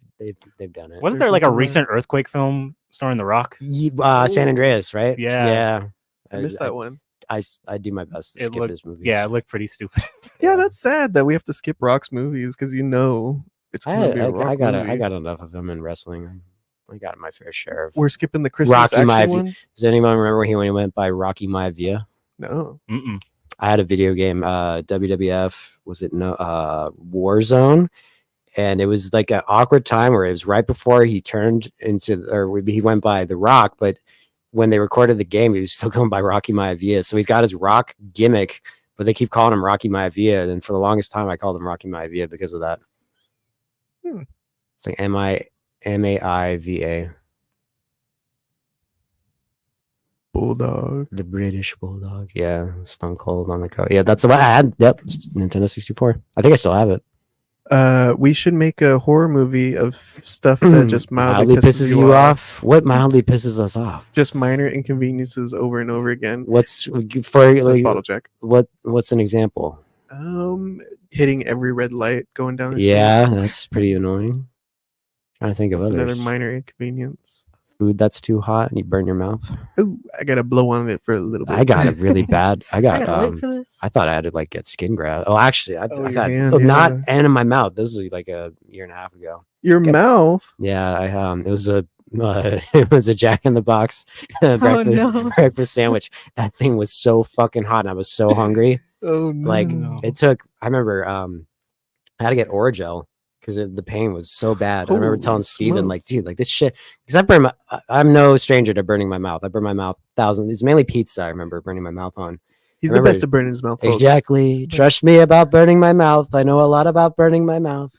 done it. Wasn't There's there like a nothing wrong. recent earthquake film starring The Rock? San Andreas, right? Yeah. Yeah. I missed that one. I do my best to It skip looked- his movies. Yeah, it looked pretty stupid. Yeah, that's sad that we have to skip Rock's movies because it's gonna be a Rock I got movie. enough of him in wrestling. I got my fair share of. We're skipping the Christmas Rocky action Maivia. one. Does anyone remember when he went by Rocky Maivia? No. Mm-mm. I had a video game, WWF, was it no Warzone? And it was like an awkward time where it was right before he turned into, or he went by The Rock, but when they recorded the game, he was still going by Rocky Maivia. So he's got his Rock gimmick, but they keep calling him Rocky Maivia. And for the longest time, I called him Rocky Maivia because of that. It's like Maiva. Bulldog. The British Bulldog. Yeah. Stone Cold on the coat. Yeah, that's what I had. Yep. It's Nintendo 64. I think I still have it. We should make a horror movie of stuff that just mildly pisses you off. What mildly pisses us off? Just minor inconveniences over and over again. What's for Says like, Bottle Jack. what's an example? Hitting every red light going down the Yeah, street. that's pretty annoying. Trying to think of That's others. another minor inconvenience. Food that's too hot and you burn your mouth. Oh, I gotta blow on it for a little bit. I got it really bad. I got gotta wait for this. I thought I had to like get skin graft. Oh, actually, I your got hand, not yeah. and in my mouth. This was like a year and a half ago. Your mouth. Yeah, I it was a it was a Jack in the Box breakfast, no. breakfast sandwich. That thing was so fucking hot and I was so hungry. Oh no. Like No. it took. I remember I had to get Orajel because the pain was so bad. I remember Holy telling Steven, like, smokes. dude, like this shit. Because I'm no stranger to burning my mouth. I burn my mouth thousands. It's mainly pizza. I remember burning my mouth on. He's the remember- best at burning his mouth. Folks. Exactly. Trust me about burning my mouth. I know a lot about burning my mouth.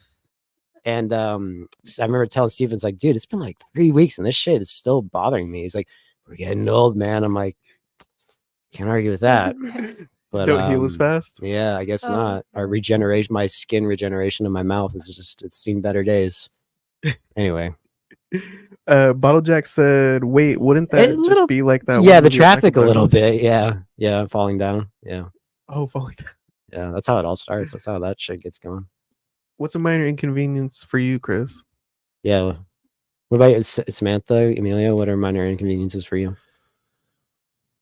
And I remember telling Steven, it's like, dude, it's been like 3 weeks and this shit is still bothering me. He's like, we're getting old, man. I'm like, can't argue with that. But Don't heal as fast. yeah, I guess Oh. not. Our regeneration, my skin regeneration in my mouth is just, it's seen better days. Anyway, Bottle Jack said, "Wait, wouldn't that just little- be like that?" yeah, one the movie Attack traffic a on little Titan? bit. Yeah, falling down. Yeah, Oh, falling down. yeah, that's how it all starts. That's how that shit gets going. What's a minor inconvenience for you, Chris? Yeah. What about you, Samantha, Emilio? What are minor inconveniences for you?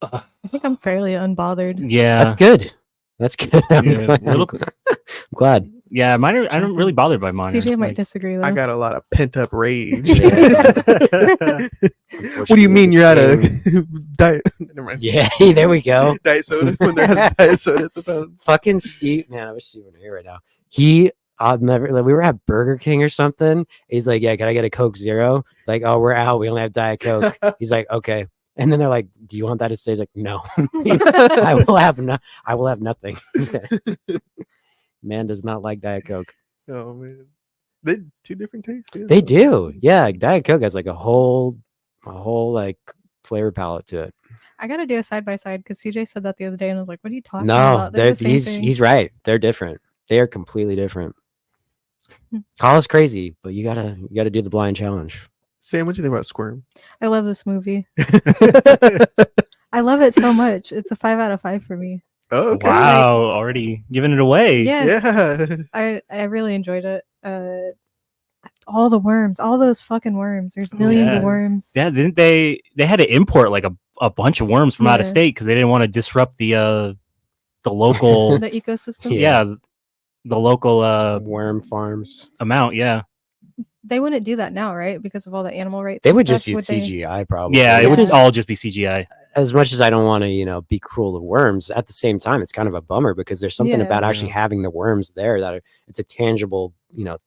I think I'm fairly unbothered. Yeah. That's good. That's good. I'm Yeah, glad. little- I'm glad. Yeah, mine are, I'm really bothered by mine. CJ might disagree though. I got a lot of pent up rage. Yeah. What do you mean you're at a diet? Never mind. Yeah, there we go. Diet soda when they're having diet soda at the fountain. Fucking Steve, man, I wish Steve were here right now. He, I'll never. Like, we were at Burger King or something. He's like, "Yeah, can I get a Coke Zero?" Like, "Oh, we're out. We only have Diet Coke." He's like, "Okay." And then they're like, "Do you want that to stay?" He's like, "No." I will have nothing. Man does not like Diet Coke. Oh man, they two different tastes. Yeah. They do. Yeah, Diet Coke has like a whole like flavor palette to it. I gotta do a side by side because CJ said that the other day and I was like, "What are you talking No, about?" They're the same thing. he's right. They're different. They are completely different. Call us crazy, but you gotta do the blind challenge. Sam, what do you think about Squirm? I love this movie. I love it so much. It's a 5 out of 5 for me. Oh, okay. Wow, already giving it away. Yeah, Yeah. I really enjoyed it. All the worms, all those fucking worms. There's millions Yeah. of worms. Yeah, didn't they had to import like a bunch of worms from out of Yeah. state because they didn't want to disrupt the local The ecosystem. yeah, the local Worm farms. amount, yeah. they wouldn't do that now, right? Because of all the animal rights. They and would stuff, just use would they- CGI probably. Yeah, it Yeah. would all just be CGI. As much as I don't want to, be cruel to worms, at the same time, it's kind of a bummer because there's something Yeah. about actually having the worms there that it's a tangible,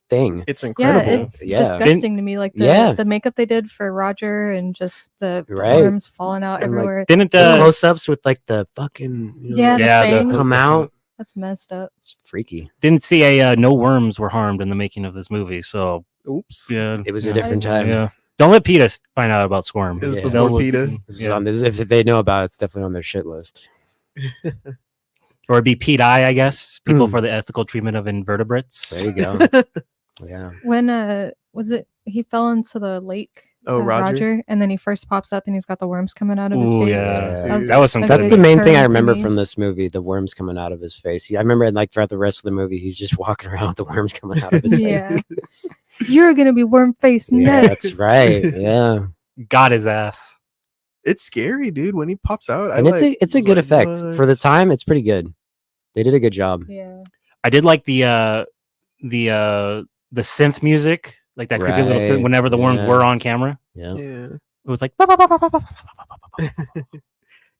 thing. It's Yeah, incredible. it's Yeah. disgusting to me. Like Yeah. the makeup they did for Roger and just the Right. worms falling out And, like, everywhere. Didn't The close-ups with like the fucking Yeah, the Yeah, fangs. come out. That's messed up. It's freaky. didn't see no worms were harmed in the making of this movie. So Oops. yeah, It was yeah. a different time. Yeah, don't let PETA find out about Squirm. It was Yeah. before They'll look- PETA. This is yeah. on this, if they know about it, it's definitely on their shit list. Or it'd be PETA, I guess. People Mm. for the ethical treatment of invertebrates. There you go. Yeah. When was it he fell into the lake? Oh, Roger? And then he first pops up and he's got the worms coming out of his Ooh, face. yeah. Dude. That was some That's good. the main thing I turn for remember me. from this movie, the worms coming out of his face. I remember like throughout the rest of the movie, he's just walking around with the worms coming out of his Yeah. face. You're gonna be worm face Yeah, next. that's right. Yeah. Got his ass. It's scary, dude. When he pops out, And it's a good like, effect. For the what? time, it's pretty good. They did a good job. Yeah. I did like the synth music, like that creepy little synth Right, whenever the worms yeah. were on camera. Yeah. Yeah. It was like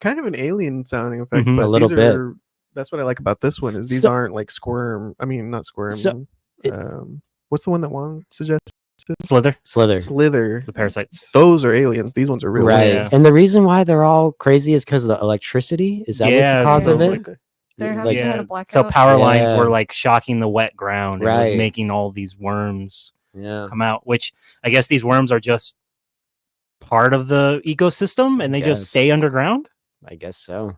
Kind of an alien sounding effect, Mhm. but A little these bit. are- That's what I like about this one is these So- aren't like Squirm. I mean, not Squirm. So- What's the one that Juan suggested? Slither, Slither. the parasites. Those are aliens. These ones are real. Right. Yeah. And the reason why they're all crazy is because of the electricity. Is that what Yeah, the cause of yeah. it? They're Like- having had a blackout. So power lines Yeah. were like shocking the wet ground and was Right. making all these worms Yeah. come out, which I guess these worms are just part of the ecosystem and they just guess. stay underground. I guess so.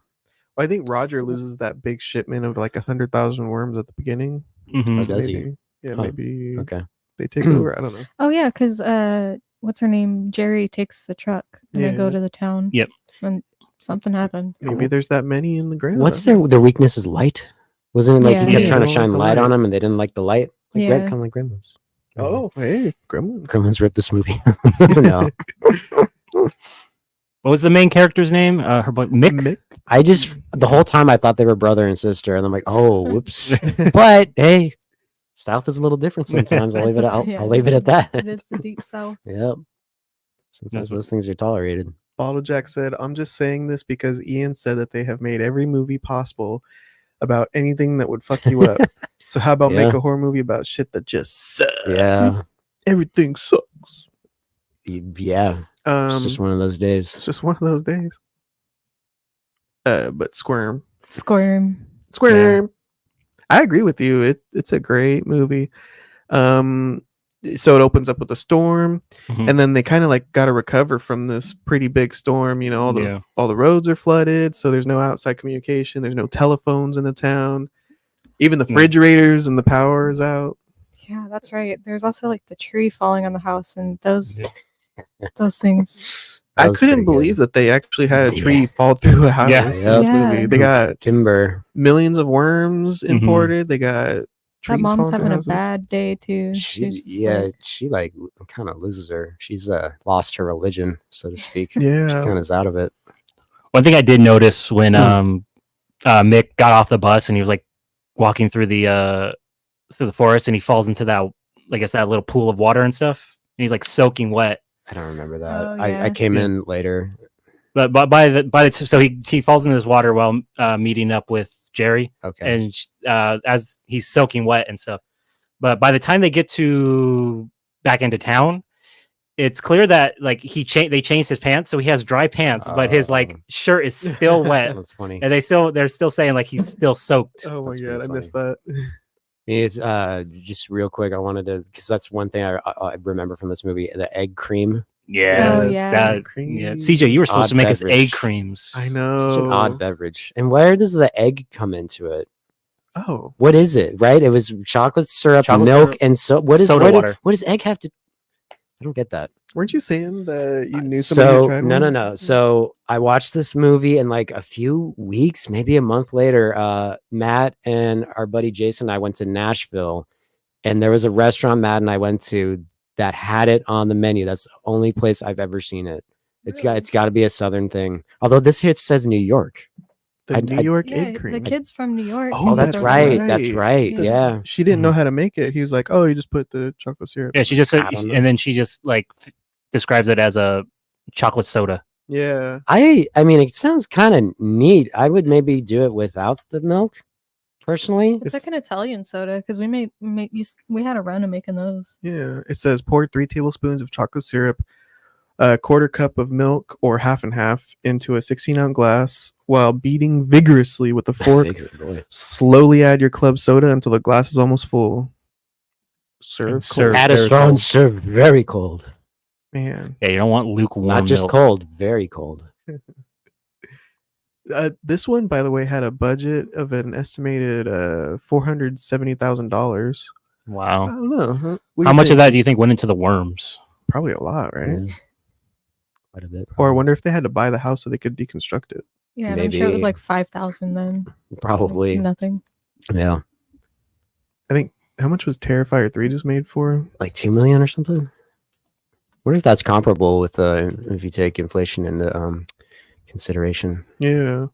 I think Roger loses that big shipment of like 100,000 worms at the beginning. Mhm. Oh, does he? Maybe, yeah, Huh. maybe Okay. they take over. I don't know. Oh yeah, because what's her name? Jerry takes the truck and they go Yeah. to the town. Yep. And something happened. Maybe there's that many in the ground. What's their weakness is light? Wasn't it like Yeah. he kept Yeah. trying to They don't shine like the light on light. them and they didn't like the light? Like Yeah. kind of like Gremlins. Oh, hey, Gremlins. Gremlins ripped this movie. No. What was the main character's name? Her boy Mick. Mick. I just the whole time I thought they were brother and sister, and I'm like, oh, whoops. But hey, South is a little different sometimes. I'll leave it. I'll, Yeah. I'll leave it at that. It is the deep south. Yep. Sometimes That's what- those things are tolerated. Bottle Jack said, I'm just saying this because Ian said that they have made every movie possible about anything that would fuck you up. So how about make Yeah. a horror movie about shit that just sucks? Yeah. Everything sucks. Yeah. It's It's just one of those days. just one of those days. But Squirm. Squirm. I agree with you. It's a great movie. So it opens up with a storm, Mhm. and then they kind of like got to recover from this pretty big storm. You know, all the roads are flooded, so there's no outside communication. There's no telephones in the town. Even the Yeah. refrigerators and the power is out. Yeah, that's right. There's also like the tree falling on the house and those things. That I was couldn't pretty believe good. that they actually had a tree fall through a house Yeah. in this Yeah. movie. They got Timber. millions of worms Mhm. imported. They got trees That mom's falling through having a houses. bad day too. She's She like kind of loses her. She's lost her religion, so to speak. She Yeah. kind of is out of it. One thing I did notice when Mick got off the bus and he was like walking through the forest and he falls into that, I guess, that little pool of water and stuff, and he's like soaking wet. I don't remember that. Oh, I yeah. came Yeah. in later. But by the so he falls into this water while meeting up with Jerry, Okay. and as he's soaking wet and stuff. But by the time they get to back into town, it's clear that like they changed his pants, so he has dry pants, but his like Oh. shirt is still wet, That's funny. and they're still saying like he's still soaked. Oh my That's god, pretty I missed that. It's just real quick. I wanted to because that's one thing I remember from this movie: the egg cream. Yeah, Oh, yeah. that, Cream. yeah. CJ, you were supposed Odd to make us beverage. egg creams. I Such an know. odd beverage. And where does the egg come into it? Oh, What is it? Right? It was chocolate syrup, Chocolate milk, syrup, and so. What is soda water. What does egg have to? I don't get that. weren't you saying that you knew somebody who So tried no, one? no. So I watched this movie, and like a few weeks, maybe a month later, Matt and our buddy Jason and I went to Nashville, and there was a restaurant Matt and I went to that had it on the menu. That's the only place I've ever seen it. It's got to be a southern thing. Although this here it says New York. The New York egg cream. The kid's from New York. Oh, Oh, that's that's right. right. That's right. This- Yeah. She didn't know how to make it. He was like, "Oh, you just put the chocolate syrup." Yeah, she just said, I don't know. and then she just like describes it as a chocolate soda. Yeah. I mean, it sounds kind of neat. I would maybe do it without the milk, personally. It's like an Italian soda because we had a run of making those. Yeah. It says pour 3 tablespoons of chocolate syrup, a quarter cup of milk, or half and half into a 16-ounce glass while beating vigorously with a fork. Boy. Slowly add your club soda until the glass is almost full. Serve serve cold. Add a very straw and cold. serve very cold. Man. Yeah, you don't want lukewarm Not just milk. cold, very cold. This one, by the way, had a budget of an estimated $470,000. I Wow. don't know. Huh? What do How you much of think? that do you think went into the worms? Probably a lot, right? Yeah. Quite a bit. Or I wonder if they had to buy the house so they could deconstruct it. Yeah, and I'm sure it was Maybe. like 5,000 then. Probably. Nothing. Yeah. I think how much was Terrifier 3 just made for? Like 2 million or something. What if that's comparable with if you take inflation into consideration? Yeah.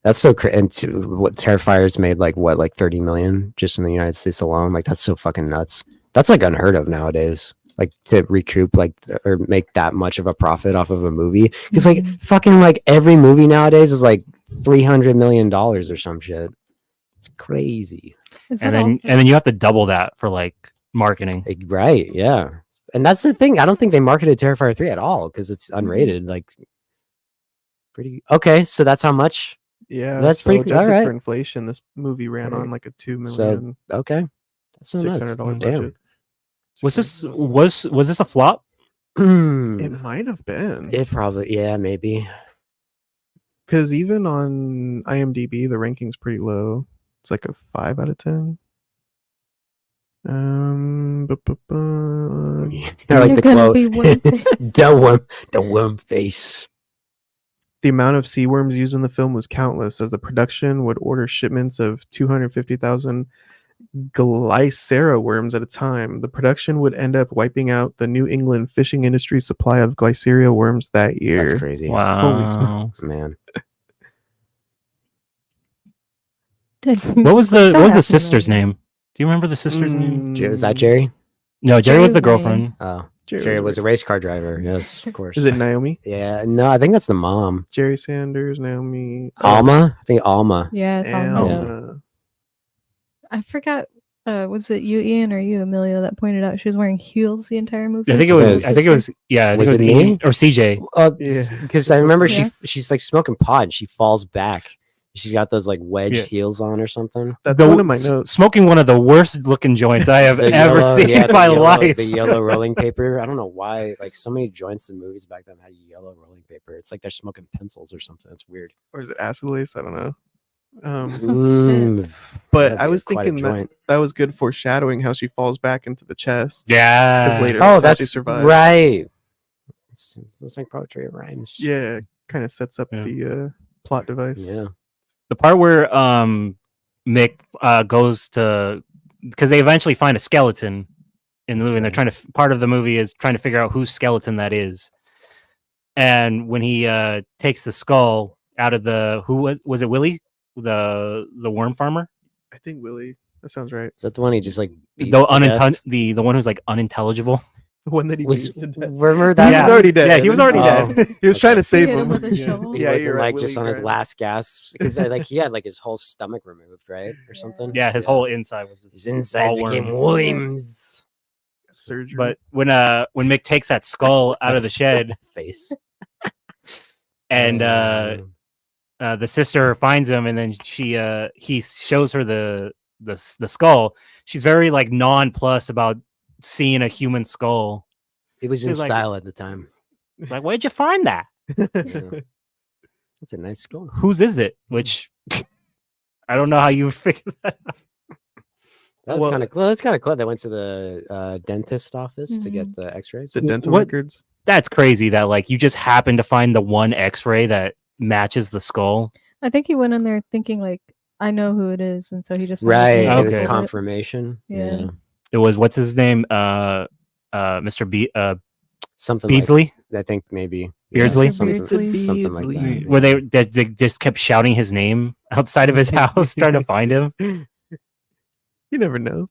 That's so crazy. And what Terrifier's made like 30 million just in the United States alone. Like that's so fucking nuts. That's like unheard of nowadays. Like to recoup or make that much of a profit off of a movie. Because like fucking like every movie nowadays is like $300 million or some shit. It's crazy. And then you have to double that for like marketing. Right, yeah. And that's the thing. I don't think they marketed Terrifier 3 at all because it's unrated. Like pretty okay, so that's how much. Yeah. That's so pretty adjusted all right. for inflation, this movie ran on like a $2 So million. okay. That's so nice. $600 Damn. budget. Was this a flop? It might have been. It probably, yeah, maybe. Because even on IMDb, the ranking's pretty low. It's like a 5 out of 10. Or like You're the gonna quote, be worm face. the worm face. The amount of sea worms used in the film was countless, as the production would order shipments of 250,000 glycera worms at a time. The production would end up wiping out the New England fishing industry's supply of glycera worms that year. That's crazy. Holy Wow. smokes. Man. What was the sister's name? Do you remember the sister's name? Was that Jerry? No, Jerry was the Jerry was girlfriend. Oh, Jerry Jerry was was a race car driver. Yes, of course. Is it Naomi? Yeah, no, I think that's the mom. Jerry Sanders, Naomi. Alma? I think Alma. Yeah, it's on. Alma. I forgot. Was it you, Ian, or you, Amelia, that pointed out she was wearing heels the entire movie? I think it was. I think it was. Yeah, I think Was it was it me? Ian or CJ. Yeah. Because I remember Yeah. she's like smoking pot and she falls back. She's got those like wedge Yeah. heels on or something. That's one of my notes. Smoking one of the worst looking joints I have The ever yellow- seen yeah, in the my yellow- life. The yellow rolling paper. I don't know why. Like so many joints in movies back then had yellow rolling paper. It's like they're smoking pencils or something. It's weird. Or is it acid lace? I don't know. But But I was thinking that was good foreshadowing how she falls back into the chest. Yeah. Because later, Oh, that's how she that's survived. right. It's like poetry. It rhymes. Yeah, kind of sets up Yeah. the plot device. Yeah. The part where Mick goes to, because they eventually find a skeleton in the movie, and they're trying to. Part of the movie is trying to figure out whose skeleton that is. And when he takes the skull out of the, who was it? Willie, the worm farmer. I think Willie. That sounds right. Is that the one he just like beats The to death? the one who's like unintelligible. The one that he Was beats to death. remember He that? Yeah. was already dead. Yeah, he was already Oh. dead. He was trying to save hit him him. with a shovel. He Yeah, wasn't, you're right. like just Willie on his Grimes. last gasp because like he had like his whole stomach removed, right, or something. Yeah, his whole inside was just His insides all became worms. worms. Surgery. But when Mick takes that skull out of the shed Face. and the sister finds him, and then he shows her the skull, she's very like nonplussed about seeing a human skull. It was in She's like- style at the time. It's like, where'd you find that? Yeah. That's a nice skull. Whose is it? Which I don't know how you figure that out. That was Well- kind of cool. That's kind of cool. They went to the dentist office to get the X-rays. the dental What- records. That's crazy that like you just happen to find the one X-ray that matches the skull. I think he went in there thinking like, I know who it is, and so he just went Right. and Okay. It was Googled it. confirmation. Yeah. Yeah. It was what's his name? Mr. B. something Beardsley? Like, I think maybe Beardsley? something like that. Where they just kept shouting his name outside of his house trying to find him. You never know.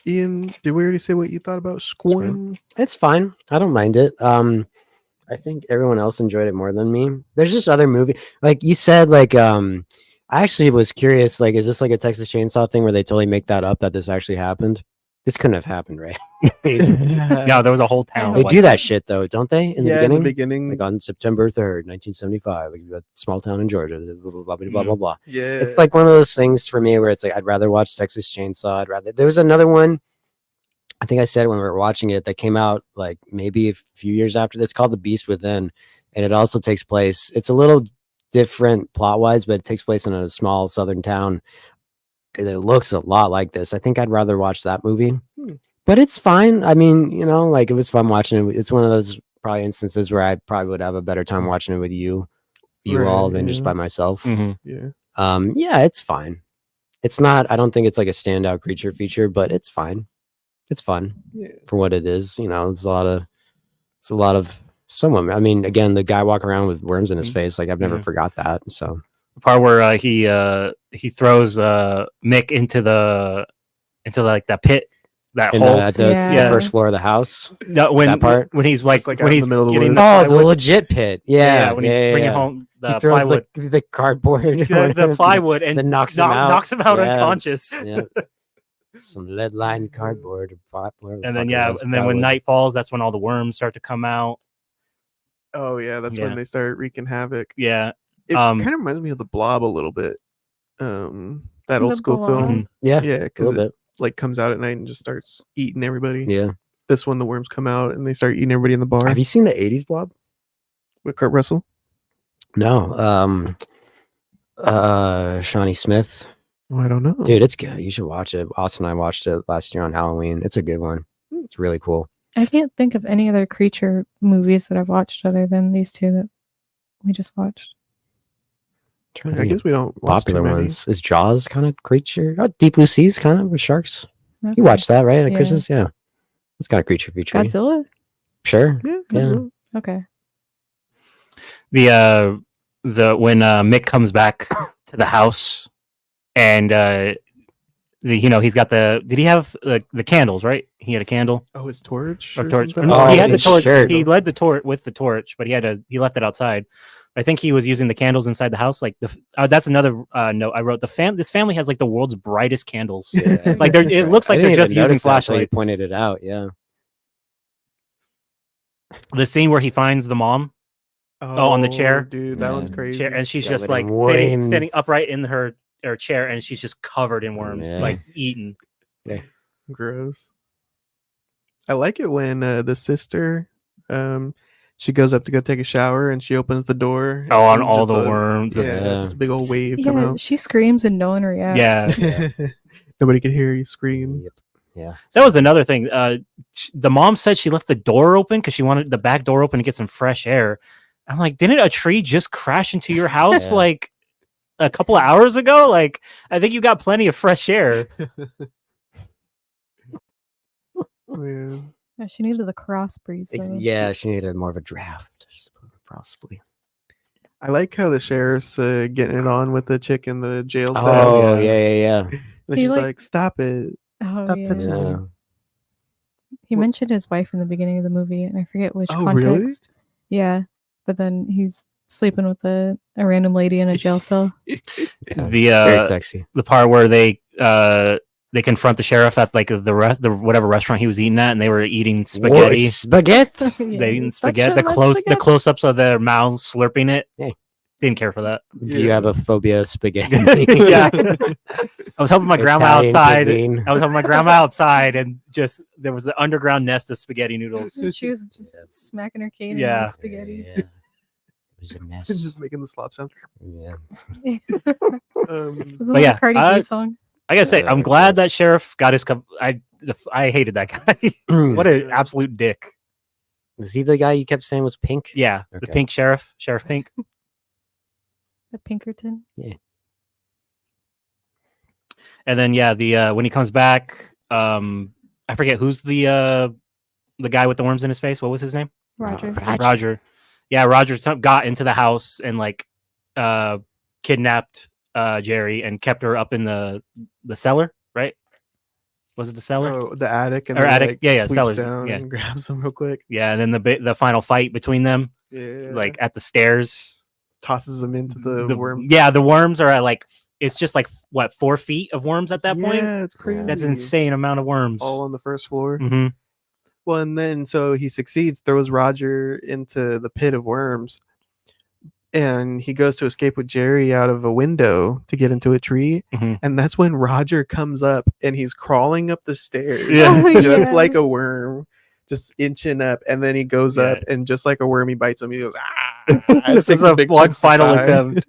Ian, did we already say what you thought about Squirm? It's fine. I don't mind it. I think everyone else enjoyed it more than me. There's just other movie, like you said, like I actually was curious, like, is this like a Texas Chainsaw thing where they totally make that up that this actually happened? This couldn't have happened, right? Yeah, there was a whole town. They do that shit though, don't they? In the beginning, like on September 3rd, 1975, like a small town in Georgia, blah blah blah blah blah blah. Yeah, it's like one of those things for me where it's like I'd rather watch Texas Chainsaw. There was another one. I think I said when we were watching it that came out like maybe a few years after this, called The Beast Within, and it also takes place. It's a little different plot wise, but it takes place in a small southern town. And it looks a lot like this. I think I'd rather watch that movie, but it's fine. I mean, you know, like it was fun watching it. It's one of those probably instances where I probably would have a better time watching it with you all than just by myself. Yeah. Yeah, it's fine. It's not. I don't think it's like a standout creature feature, but it's fine. It's fun for what it is. You know, it's a lot of someone. I mean, again, the guy walking around with worms in his face, like I've never forgot that. So the part where he throws Mick into like that pit, that hole at the first floor of the house. No, when that part when he's like when he's in the middle of the getting woods. the legit pit. When he's bringing home the he throws plywood, the cardboard, the plywood, and then knocks him out unconscious. Yeah. Some lead lined cardboard, and then when night falls, that's when all the worms start to come out. Oh yeah, that's when they start wreaking havoc. Yeah, it kind of reminds me of the Blob a little bit. That old school film. Yeah, because it like comes out at night and just starts eating everybody. Yeah, this one the worms come out and they start eating everybody in the bar. Have you seen the '80s Blob with Kurt Russell? No. Shawnee Smith. Oh, I don't know, dude. It's good. You should watch it. Austin and I watched it last year on Halloween. It's a good one. It's really cool. I can't think of any other creature movies that I've watched other than these two that we just watched. I guess we don't watch popular too many. ones. Is Jaws kind of creature? Oh, Deep Blue Seas kind of with sharks. Okay. You watched that, right? At Christmas, yeah. It's got a creature feature. Godzilla. Sure. Yeah. Okay. The when Mick comes back to the house, and he's got did he have the candles, right? He had a candle. Oh, his torch. Or torch. something? No, he had the torch. Sure. He led the torch with the torch, but he left it outside. I think he was using the candles inside the house. Like that's another note I wrote. This family has like the world's brightest candles. Yeah, like it looks like they're just using flashlights. You pointed it out. Yeah. The scene where he finds the mom. On the chair, dude, that one's crazy. And she's just with like worms. standing upright in her chair, and she's just covered in worms, like eaten. Yeah. Gross. I like it when the sister, she goes up to go take a shower, and she opens the door. Oh, on and all just the worms. just a big old wave come Yeah, out. she screams and no one reacts. Yeah. Nobody could hear you scream. Yep. Yeah. That was another thing. The mom said she left the door open because she wanted the back door open to get some fresh air. I'm like, didn't a tree just crash into your house like a couple of hours ago? Like, I think you got plenty of fresh air. Yeah. Yeah, she needed the cross breeze. Though. Yeah, she needed more of a draft, possibly. I like how the sheriff's getting it on with the chick in the jail cell. Oh, yeah. And He, she's like- like, "Stop it! Oh, Stop yeah. touching me!" Yeah. He mentioned his wife in the beginning of the movie, and I forget which Oh, really? context. Yeah, but then he's sleeping with a random lady in a jail cell. Yeah. The Very sexy. the part where they confront the sheriff at like the whatever restaurant he was eating at, and they were eating spaghetti. Spaghetti. They eating spaghetti. The close-ups of their mouths slurping it. Hey. Didn't care for that. Do you have a phobia of spaghetti? Yeah. I was helping my grandma Italian outside. cuisine. I was helping my grandma outside, and just there was the underground nest of spaghetti noodles. She was just smacking her cane Yeah. in spaghetti. Yeah. It was a mess. Just making the slop sound. Yeah. Um, Was it like a Cardi B song? I gotta say, I'm glad that sheriff got his. I hated that guy. What an absolute dick. Was he the guy you kept saying was pink? Yeah, the Okay. pink sheriff, Sheriff Pink. The Pinkerton. Yeah. And then the when he comes back, I forget who's the guy with the worms in his face. What was his name? Roger. Roger. Yeah, Roger got into the house and like kidnapped Jerry and kept her up in the cellar, right? Was it the cellar? Oh, the attic and Or then, attic? like, Yeah, sweeps cellars. down Yeah. and grabs them real quick. Yeah, and then the final fight between them, Yeah, like at the stairs, tosses them into the worm. Yeah, the worms are at like it's just like what 4 feet of worms at that point. Yeah, it's crazy. That's an insane amount of worms. All on the first floor. Mm-hmm. Well, and then so he succeeds, throws Roger into the pit of worms, and he goes to escape with Jerry out of a window to get into a tree. Mm-hmm. And that's when Roger comes up and he's crawling up the stairs, Yeah. Oh, just yeah. like a worm, just inching up. And then he goes Yeah. up, and just like a worm, he bites him. He goes, This takes is a big one chunk of final pie. attempt,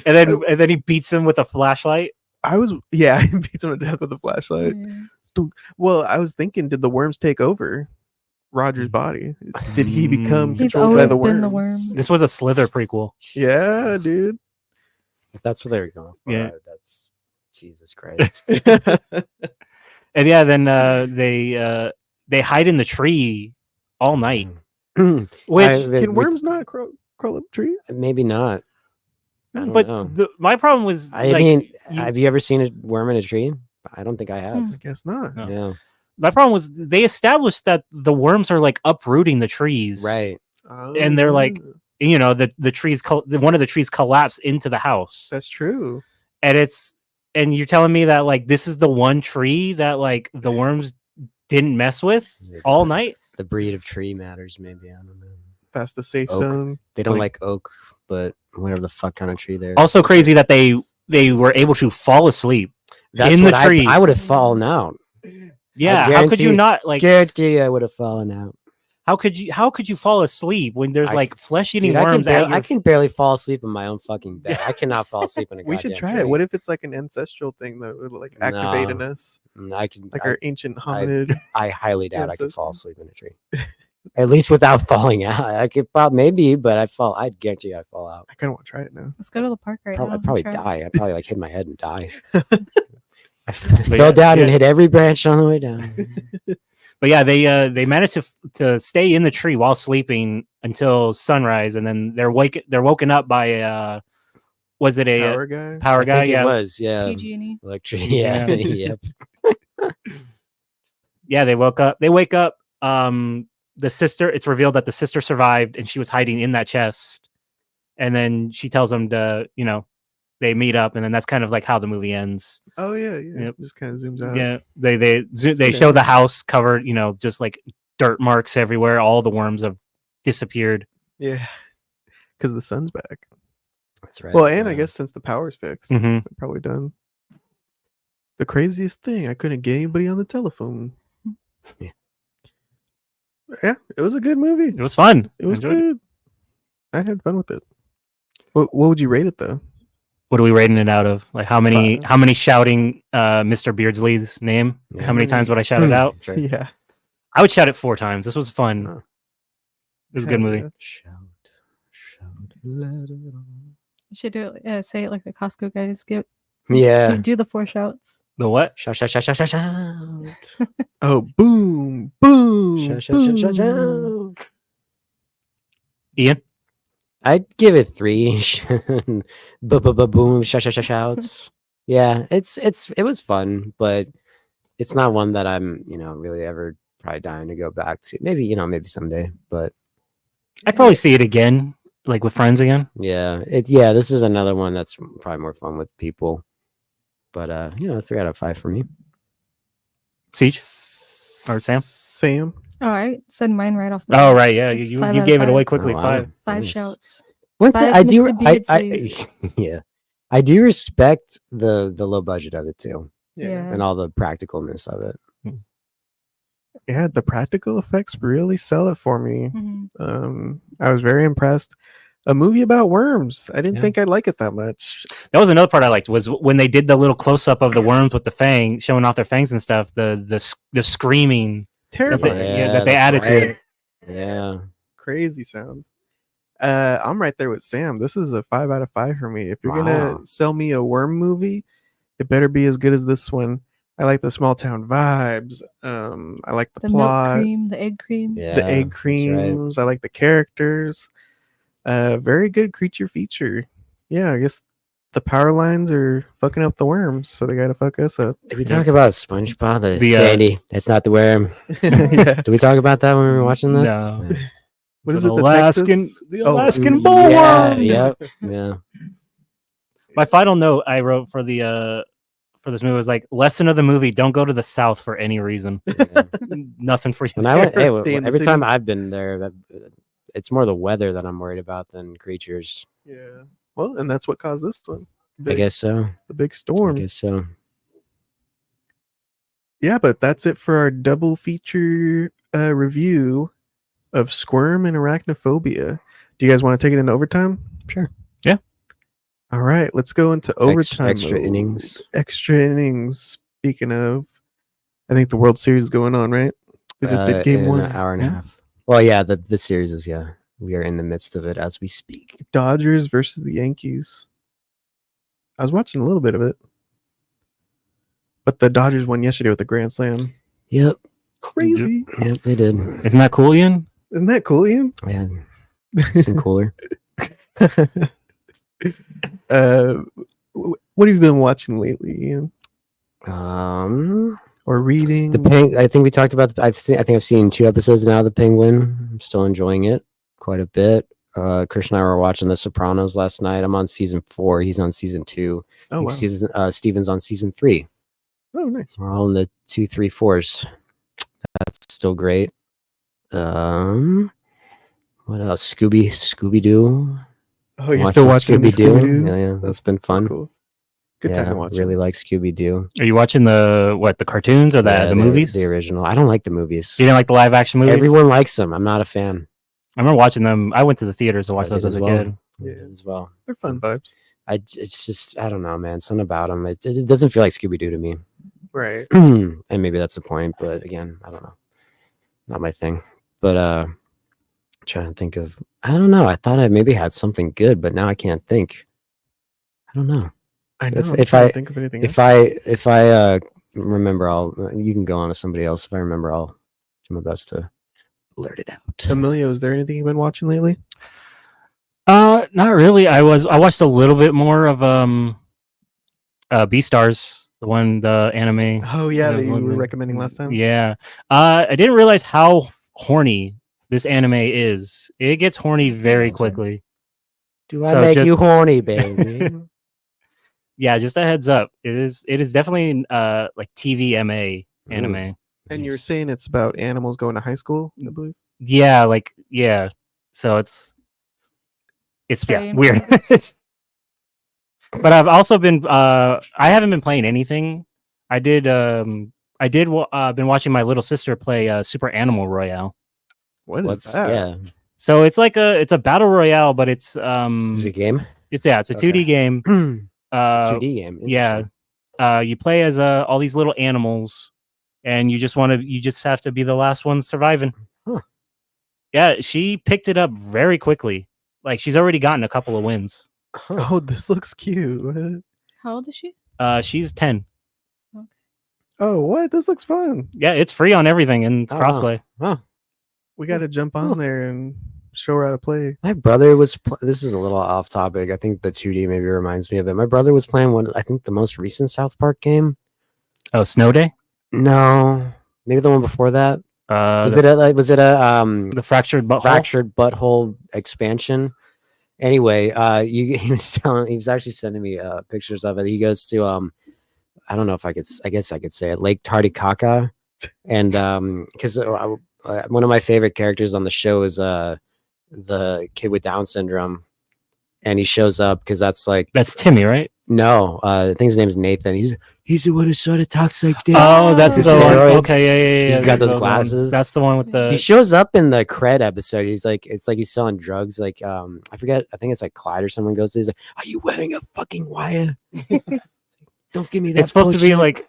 and then he beats him with a flashlight. He beats him to death with a flashlight. Well, I was thinking, did the worms take over Roger's body? Did he become He's controlled by always the been worms? the worm. This was a Slither prequel. Yeah, dude. If that's what they were going for, Yeah. that's Jesus Christ. And yeah, then they hide in the tree all night. Which Can worms not crawl up trees? Maybe not. I don't but know. my problem was I like, mean, have you ever seen a worm in a tree? I don't think I have. I guess not. No. Yeah. My problem was they established that the worms are like uprooting the trees, Right. And they're like, you know, the trees, one of the trees collapsed into the house, That's true. and you're telling me that like this is the one tree that like the worms didn't mess with all night. The breed of tree matters, maybe. I don't know. That's the safe Oak. zone. They don't Like- like oak, but whatever the fuck kind of tree they're. Also crazy that they were able to fall asleep That's in the what tree. I would have fallen out. Yeah, how could you guarantee- not like? Guarantee I would have fallen out. How could you fall asleep when there's I- like flesh-eating Dude, worms? I can barely fall asleep in my own fucking bed. I cannot fall asleep in a We should goddamn try tree. it. What if it's like an ancestral thing that would like activate in us, I can. like our ancient hominid? I highly doubt I could fall ancestor. asleep in a tree. At least without falling out. I could probably maybe, but I'd guarantee I'd fall out. I kind of want to try it now. Let's go to the park right now. I'd and probably try it. die. I'd probably like hit my head and die. I yeah, fell down and yeah. hit every branch on the way down. But yeah, they managed to stay in the tree while sleeping until sunrise, and then they're woken up by was it a Power guy. power I guy? think Yeah, it was, yeah. PG&E. Electricity. Yeah. Yep. yeah. They wake up. The sister. It's revealed that the sister survived, and she was hiding in that chest. And then she tells them to, they meet up, and then that's kind of like how the movie ends. Oh yeah. Yep. Just kind of zooms out. Yeah, they show the house covered, just like dirt marks everywhere. All the worms have disappeared. Yeah. Because the sun's back. That's right. Well, and I yeah. guess since the power's fixed, Mhm. they're probably done. The craziest thing, I couldn't get anybody on the telephone. Yeah. Yeah, it was a good movie. It was fun. It was Enjoyed it. good. I had fun with it. What would you rate it though? What are we rating it out of? Like how many shouting Mr. Beardsley's name? Yeah. How many times would I shout it out? Sure. Yeah. I would shout it 4 times. This was fun. Oh. It was a good Hell movie. yeah. Shout, let it all- You should do it. Say it like the Costco guys. Yeah. Do the 4 shouts. The what? Shout, shout, shout, shout, shout, shout. Oh, boom, boom, Shout, shout, shout, shout, boom. shout. Ian? I'd give it 3. Boom, shout, shout, shout, shouts. Yeah, it was fun, but it's not one that I'm, really ever probably dying to go back to. Maybe, maybe someday, but I'd probably see it again, like with friends again. yeah, this is another one that's probably more fun with people. But 3 out of 5 for me. Siege? Or Sam? Sam. Oh, I said mine right off the Oh bat. right, yeah. It's You 5 you out of gave it 5. away quickly. Oh, wow. 5. 5 Nice. shouts. One thing 5 I do, Mr. I Beardsley's. yeah, I do respect the low budget of it too, Yeah. and all the practicalness of it. Yeah, the practical effects really sell it for me. Mhm. I was very impressed. A movie about worms. I didn't Yeah. think I'd like it that much. That was another part I liked was when they did the little close up of the worms with the fang, showing off their fangs and stuff. The screaming Terrifying. that they added to it. Yeah, Crazy sounds. I'm right there with Sam. This is a 5 out of 5 for me. If you're Wow. gonna sell me a worm movie, it better be as good as this one. I like the small town vibes. I like the The milk plot, cream, the egg cream. Yeah, the egg that's right. creams. I like the characters. Very good creature feature. Yeah, I guess the power lines are fucking up the worms, so they gotta fuck us up. Did we talk about SpongeBob? The The, Sandy. That's not the worm. Yeah. Did we talk about that when we were watching this? No. Yeah. What It's is it? an The Alaskan, Texas? the Oh, Alaskan ooh, Yeah. bullworm. Yep. Yeah. My final note I wrote for the for this movie was like, lesson of the movie: don't go to the south for any reason. Yeah. Nothing for you. When I went, there. hey, Stay in the every time city. I've been there, it's more the weather that I'm worried about than creatures. Yeah. Well, and that's what caused this one. I guess so. The big I storm. guess so. Yeah, but that's it for our double feature review of Squirm and Arachnophobia. Do you guys want to take it into overtime? Sure. Yeah. All right, let's go into overtime. Extra mode. innings. Extra innings. Speaking of, I think the World Series is going on, right? They just did game in one. an hour and a Yeah. half. Well, yeah, the series is, yeah. We are in the midst of it as we speak. Dodgers versus the Yankees. I was watching a little bit of it. But the Dodgers won yesterday with a grand slam. Yep. Crazy. Yep, they did. Isn't that cool, Ian? Isn't that cool, Ian? Yeah. Some cooler. What have you been watching lately, Ian? Or reading? The Penguin. I think we talked about. I think I've seen 2 episodes now of The Penguin. I'm still enjoying it quite a bit. Chris and I were watching The Sopranos last night. I'm on season 4. He's on season 2. Oh, wow. Steven's on season 3. Oh, nice. We're all in the 2, 3, 4s. That's still great. What else? Scooby Doo. Oh, you're still watching Scooby Doo? Scooby-Doo? Yeah, that's been fun. That's cool. Good time to watch. Really like Scooby Doo. Are you watching the cartoons or the movies? The original. I don't like the movies. You didn't like the live action movies? Everyone likes them. I'm not a fan. I remember watching them. I went to the theaters to watch I those did as a as well. kid. I did as well. They're fun vibes. It's just, I don't know, man. Something about them. It doesn't feel like Scooby Doo to me. Right. And maybe that's the point. But again, I don't know. Not my thing. But trying to think of, I don't know. I thought I maybe had something good, but now I can't think. I don't know. I know. If I think of anything if else. I remember, you can go on to somebody else. If I remember, I'll do my best to blurt it out. Emilio, is there anything you've been watching lately? Not really. I watched a little bit more of Beastars, the anime. Oh yeah, that you one were that- recommending last time. Yeah. I didn't realize how horny this anime is. It gets horny very quickly. Do I So make just- you horny, baby? Yeah, just a heads up. It is definitely like TVMA anime. And you were saying it's about animals going to high school, I believe. Yeah. So it's Very weird. But I've also been I haven't been playing anything. Been watching my little sister play Super Animal Royale. What is What's that? yeah? So it's like it's a battle royale, but it's Is it a game? it's a 2D game. 2D game. Yeah. You play as all these little animals, and you just have to be the last one surviving. Huh. Yeah, she picked it up very quickly. Like she's already gotten a couple of wins. Huh. Oh, this looks cute. What? How old is she? She's 10. Oh, what? This looks fun. Yeah, it's free on everything and it's Oh, crossplay. Wow. We got to jump on there and show her how to play. My brother was. This is a little off topic. I think the 2D maybe reminds me of it. My brother was playing I think the most recent South Park game. Oh, Snow Day? No, maybe the one before that. Was it a the Fractured Butthole? Fractured Butthole expansion? Anyway, he was actually sending me pictures of it. He goes to I don't know if I guess I could say it, Lake Titicaca, and because one of my favorite characters on the show is the kid with Down syndrome, and he shows up because that's Timmy, right? No, I think his name is Nathan. He's the one who saw the toxic disc. Oh, that's The the one. steroids. Okay, yeah. He's got those the one. glasses. That's the one with the. He shows up in the Cred episode. He's like, it's like he's selling drugs. Like, I forget. I think it's like Clyde or someone goes to. He's like, "Are you wearing a fucking wire? Don't give me that." It's supposed to be bullshit." like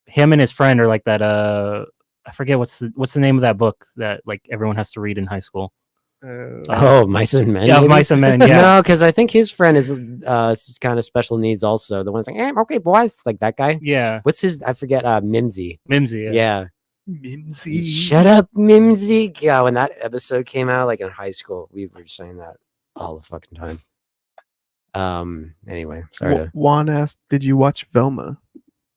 him and his friend are like that. I forget what's the name of that book that like everyone has to read in high school. Oh, Mice and Men. Yeah, maybe? Mice and Men. Yeah, No, because I think his friend is kind of special needs also. The one's like, okay, boys, like that guy. yeah. What's his? I forget. Mimsy. Mimsy. Yeah. Mimsy. Shut up, Mimsy. Yeah, when that episode came out, like in high school, we were saying that all the fucking time. Anyway, sorry to. Juan asked, "Did you watch Velma?"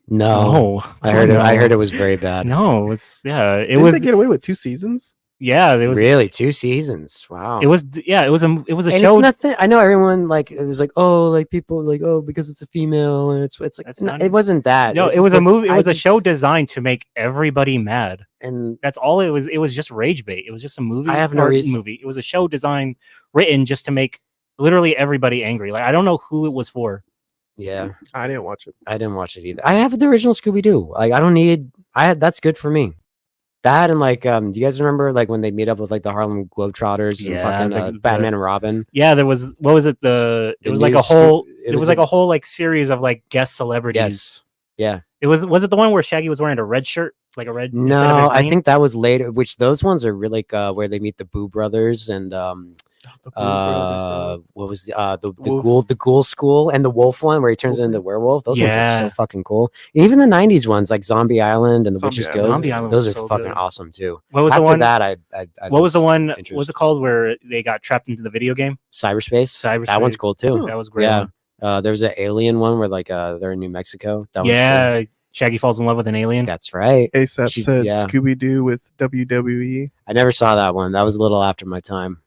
No, I heard it. I heard it was very bad. No, it's It Didn't was. they get away with 2 seasons? Yeah, it was Really 2 seasons. Wow. It was. Yeah, it was a And it's show. nothing. I know everyone like it was like, oh, like people like, oh, because it's a female and it's like That's no, not- it wasn't that. No, it was a movie. It I was a just- show designed to make everybody mad. and That's all it was. It was just rage bait. It was just a movie. I have no or reason- movie. It was a show designed, written just to make literally everybody angry. Like I don't know who it was for. yeah, I didn't watch it. I didn't watch it either. I have the original Scooby Doo. Like I don't need. That's good for me. That and like, do you guys remember like when they meet up with like the Harlem Globetrotters and Yeah, fucking Batman and Robin? Yeah, there was. What was it? It The was like new a whole. Scoo- It was like a whole like series of like guest celebrities. Yes. Yeah. It was. Was it the one where Shaggy was wearing a red shirt? It's like a red. instead of No, his I green? think that was later. Which those ones are really like where they meet the Boo Brothers and what was Wolf. the ghoul school and the wolf one where he turns into the werewolf. Those ones Yeah. are so fucking cool. Even the '90s ones like Zombie Island and the Zombie Witch's Island. Ghost. Zombie Island Those was are so fucking good. awesome too. What was After the one? that, I What was the lost one? What was interest. it called where they got trapped into the video game? Cyberspace. That one's Cyberspace. cool too. That was great. Yeah. There's an alien one where like they're in New Mexico. That one's cool. Yeah. Shaggy falls in love with an alien. That's right. ASAP She- said yeah. Scooby Doo with WWE. I never saw that one. That was a little after my time.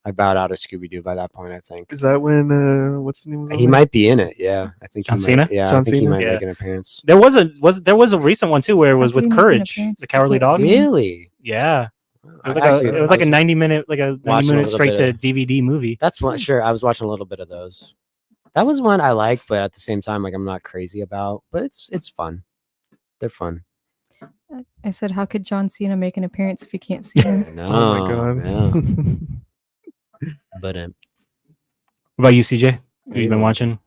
I bowed out of Scooby Doo by that point, I think. Is that when what's the name of He might be in it. Yeah, I think John he Cena? Might, yeah, John I think he Cena? might Yeah. make an appearance. There was a recent one too where it was How with could he make an Courage, appearance the if he Cowardly can't Dog. see? Really? Yeah, it was like Actually, it was like a 90-minute watching a little straight to bit of- DVD movie. That's one. Sure, I was watching a little bit of those. That was one I like, but at the same time, like I'm not crazy about. But it's fun. They're fun. I said, how could John Cena make an appearance if you can't see him? No, Oh my god. yeah. But What about you, CJ? Have you been watching?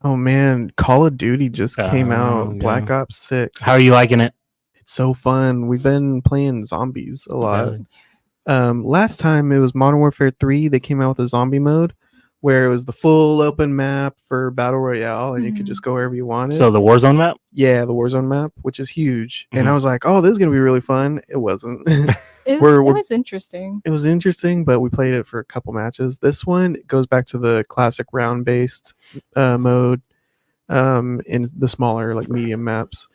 Oh man, Call of Duty just came Oh, out. yeah. Black Ops 6. How are you liking it? It's so fun. We've been playing zombies a lot. Really? Last time it was Modern Warfare 3. They came out with a zombie mode where it was the full open map for Battle Royale and you could Mhm. just go wherever you wanted. So the Warzone map? Yeah, the Warzone map, which is huge. And Mhm. I was like, oh, this is going to be really fun. It wasn't. It, We're- it we're- was interesting. It was interesting, but we played it for a couple matches. This one goes back to the classic round based mode in the smaller, like medium maps.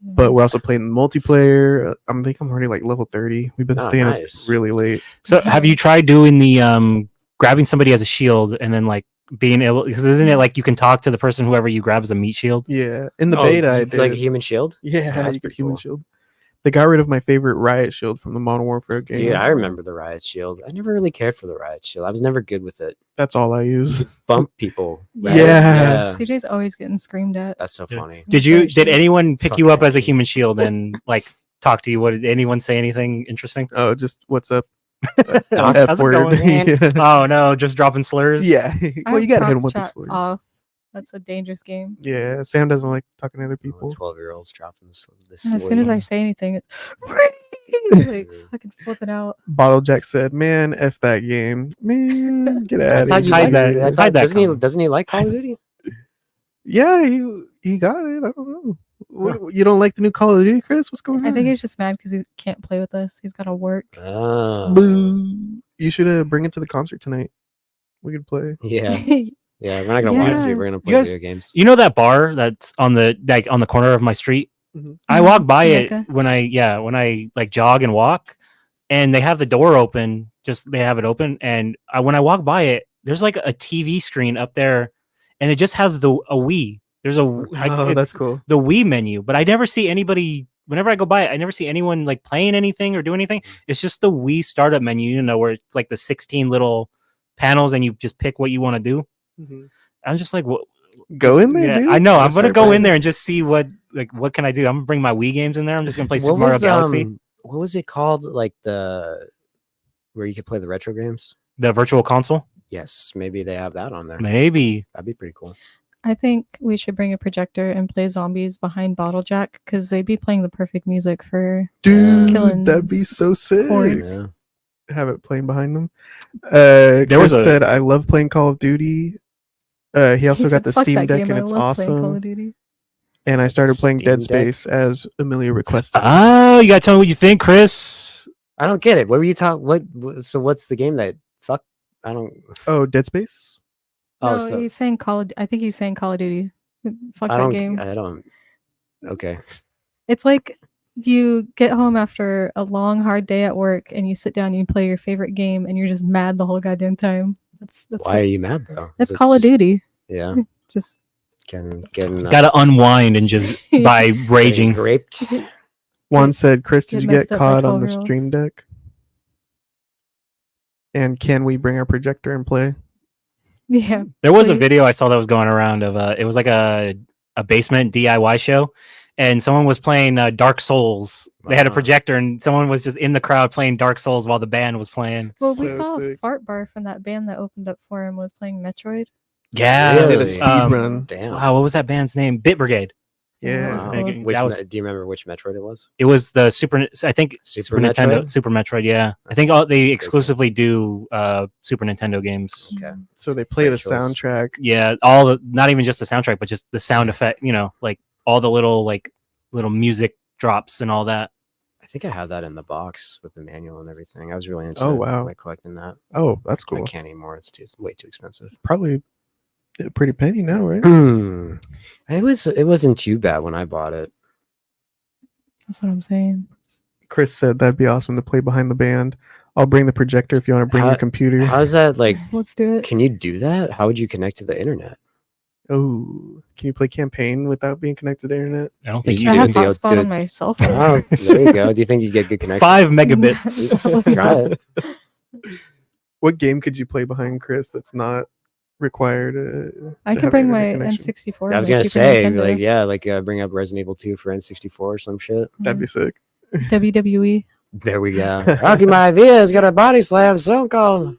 But we're also playing the multiplayer. I think I'm already like level 30. We've been Oh, staying nice. up really late. So have you tried doing the grabbing somebody as a shield and then like being able, because isn't it like you can talk to the person whoever you grab as a meat shield? Yeah, in the Oh, beta, I you play like a did. human shield. Yeah, that's you could pretty human cool. shield. They got rid of my favorite riot shield from the Modern Warfare game. Dude, I remember the riot shield. I never really cared for the riot shield. I was never good with it. That's all I use. Just bump people. right? Yeah. CJ's always getting screamed at. That's so Yeah. funny. Did anyone pick Fuck you up that as a shit. human shield and like talk to you? What did anyone say anything interesting? Oh, just what's up? Doc, F how's it word. going, man? Yeah. Oh no, just dropping slurs. Yeah. I Well, you gotta hit cross him with the chat slurs. off. That's a dangerous game. Yeah, Sam doesn't like talking to other people. 12-year-olds dropping this. And as soon as I say anything, it's like fucking flipping out. Bottle Jack said, "Man, f that game, man, get I out thought of you here." Hide liked that- it. I hide thought- that doesn't comment. he like Call of Duty? Yeah, he got it. I don't know. What, you don't like the new Call of Duty, Chris? What's going on? I think he's just mad because he can't play with us. He's got to work. Oh. Boo. You should bring it to the concert tonight. We could play. Yeah. Yeah, we're not gonna watch Yeah. you. We're gonna play You guys- video games. You know that bar that's on the corner of my street? Mhm. I walk by it Mecca? when I like jog and walk, and they have the door open. They have it open, and when I walk by it, there's like a TV screen up there, and it just has a Wii. There's a Oh, it's that's cool. the Wii menu, but I never see anybody. Whenever I go by it, I never see anyone like playing anything or doing anything. It's just the Wii startup menu, where it's like the 16 little panels, and you just pick what you want to do. I'm just like, what? Go in there, Yeah, dude. I know. I'm Just gonna start go in playing. there and just see what can I do. I'm gonna bring my Wii games in there. I'm just gonna play Super What Mario was, Galaxy, what was it called? Like where you could play the retro games? the Virtual Console. Yes, maybe they have that on there. Maybe. That'd be pretty cool. I think we should bring a projector and play zombies behind Bottle Jack because they'd be playing the perfect music for Dude, killing that'd be so sick. hordes. Yeah. have it playing behind him. There was Chris a- said, "I love playing Call of Duty." He also He got said, the "Fuck Steam that Deck game, and I it's love playing Call awesome. of Duty." And I started playing Dead Steam Deck? Space as Amelia requested. Oh, you gotta tell me what you think, Chris. I don't get it. What were you talking? So what's the game that fuck? I don't. Oh, Dead Space. Oh, No, so he's saying I think he's saying Call of Duty. Fuck I that don't. game. I don't. Okay. It's like you get home after a long, hard day at work, and you sit down and you play your favorite game, and you're just mad the whole goddamn time. That's Why are you mad though? That's Is it Call of just- Duty. Yeah. Just Getting Gotta unwind and just by raging. raped. Juan said, "Chris, did Get you get messed up by caught on the 12-year-olds. Stream Deck? And can we bring our projector and play?" Yeah. There was a please. video I saw that was going around of it was like a basement DIY show, and someone was playing Dark Souls. They had a Wow. projector, and someone was just in the crowd playing Dark Souls while the band was playing. Well, we So saw a sick. fart bar from that band that opened up for him was playing Metroid. Yeah, They did a Really? speed Um, run. Damn. Wow, what was that band's name? Bit Brigade. Yeah. that was Wow. cool. That Which was- do you remember which Metroid it was? It was the I think Super Nintendo, Metroid? Super Metroid. Yeah, I think they exclusively do Super Nintendo games. Okay. So they play the Great choice. soundtrack. Yeah, not even just the soundtrack, but just the sound effect. Like all the little music drops and all that. I think I have that in the box with the manual and everything. I was really into Oh, wow. like collecting that. Oh, that's I cool. can't anymore. It's way too expensive. Probably a pretty penny now, right? It wasn't too bad when I bought it. That's what I'm saying. Chris said that'd be awesome to play behind the band. I'll bring the projector if you want to bring How- your computer. How's that like? Let's do it. Can you do that? How would you connect to the internet? Oh, can you play campaign without being connected to the internet? I don't think You you I do have it, Theo, hotspot do it. on my cell phone. Oh, there you go. Do you think you get good connection? 5 megabits. Try it. What game could you play behind Chris that's not required? I to could have bring my internet connection? N64. I was my gonna Super say, Nintendo. bring up Resident Evil 2 for N64 or some shit. That'd be sick. WWE. There we go. Rocky Maivia got a body slam. So called.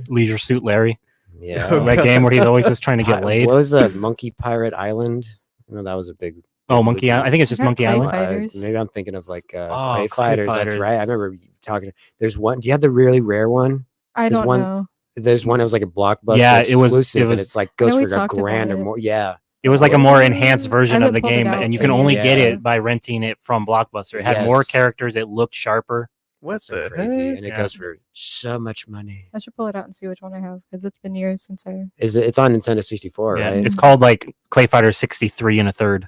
Leisure Suit Larry. Yeah. That game where he's always just trying to get laid. What was that? Monkey Pirate Island. That was a big. Oh, Monkey Island. I think it's just I got Monkey Clay Island. Fighters. Maybe I'm thinking of like Oh, Clay Clay Fighters. That's Fighters. right. I remember talking. There's one. Do you have the really rare one? I There's don't one- know. There's one that was like a blockbuster. Yeah, it was- exclusive, it was- and it's like I know goes we for a talked about grand or it. more. Yeah. It was like a more enhanced version I of the pulled it game, out and you can and- only get Yeah. it by renting it from Blockbuster. It had more Yes. characters. It looked sharper. What That's so the crazy, heck? and it Yeah. goes for so much money. I should pull it out and see which one I have because it's been years since I. It's on Nintendo 64, Yeah, right? it's called like Clay Fighter 63 and a third.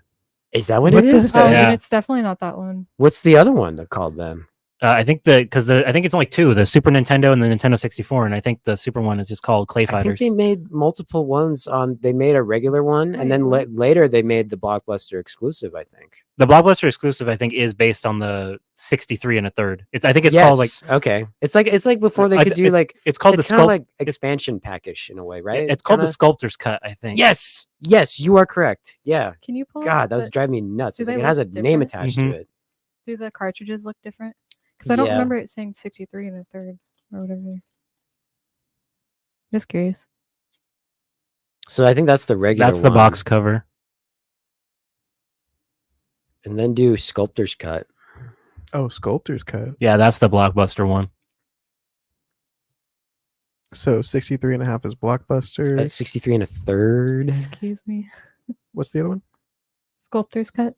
Is that what What it the is? heck? Oh, Yeah. then it's definitely not that one. What's the other one that called then? I think I think it's only two: the Super Nintendo and the Nintendo 64. And I think the Super one is just called Clay I think Fighters. they made multiple ones on. They made a regular one, and then Right. later they made the Blockbuster exclusive. I think. The Blockbuster exclusive, I think, is based on the 63 and a third. I think it's called like okay. It's like before they I could th- do like it's called the it's kind of sculpt. like expansion package in a way, right? It's called Kinda- the Sculptor's Cut. I think. Yes, you are correct. Yeah. Can you pull? God, up that was the- driving me nuts. do It's like they it has a look name different? attached Mhm. to it. Do the cartridges look different? Because I don't Yeah. remember it saying 63 and a third or whatever. Just curious. So I think that's the regular. That's the one. box cover. And then do Sculptor's Cut. Oh, Sculptor's Cut. Yeah, that's the Blockbuster one. So 63 and a half is Blockbuster. That's 63 and a third. Excuse me. What's the other one? Sculptor's cut.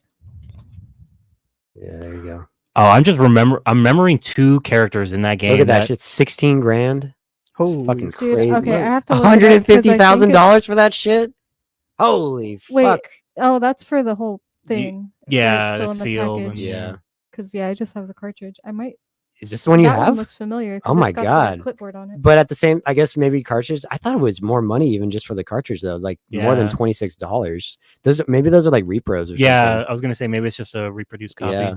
Yeah, there you go. Oh, I'm remembering two characters in that game. Look at that shit. 16 grand. Holy Fucking shit. crazy. Okay, I have to look it up 'cause I think $150,000 for that shit. Holy Wait, fuck. Oh, that's for the whole thing. yeah, still the in the sealed. And, package. Yeah. Because I just have the cartridge. I might. Is this the one you that have? One looks familiar. 'cause Oh my it's got the God. clipboard on it. But at the same, I guess maybe cartridge. I thought it was more money even just for the cartridge though, like more than Yeah. $26. Those are like repros or Yeah, something. I was gonna say maybe it's just a reproduced copy. Yeah.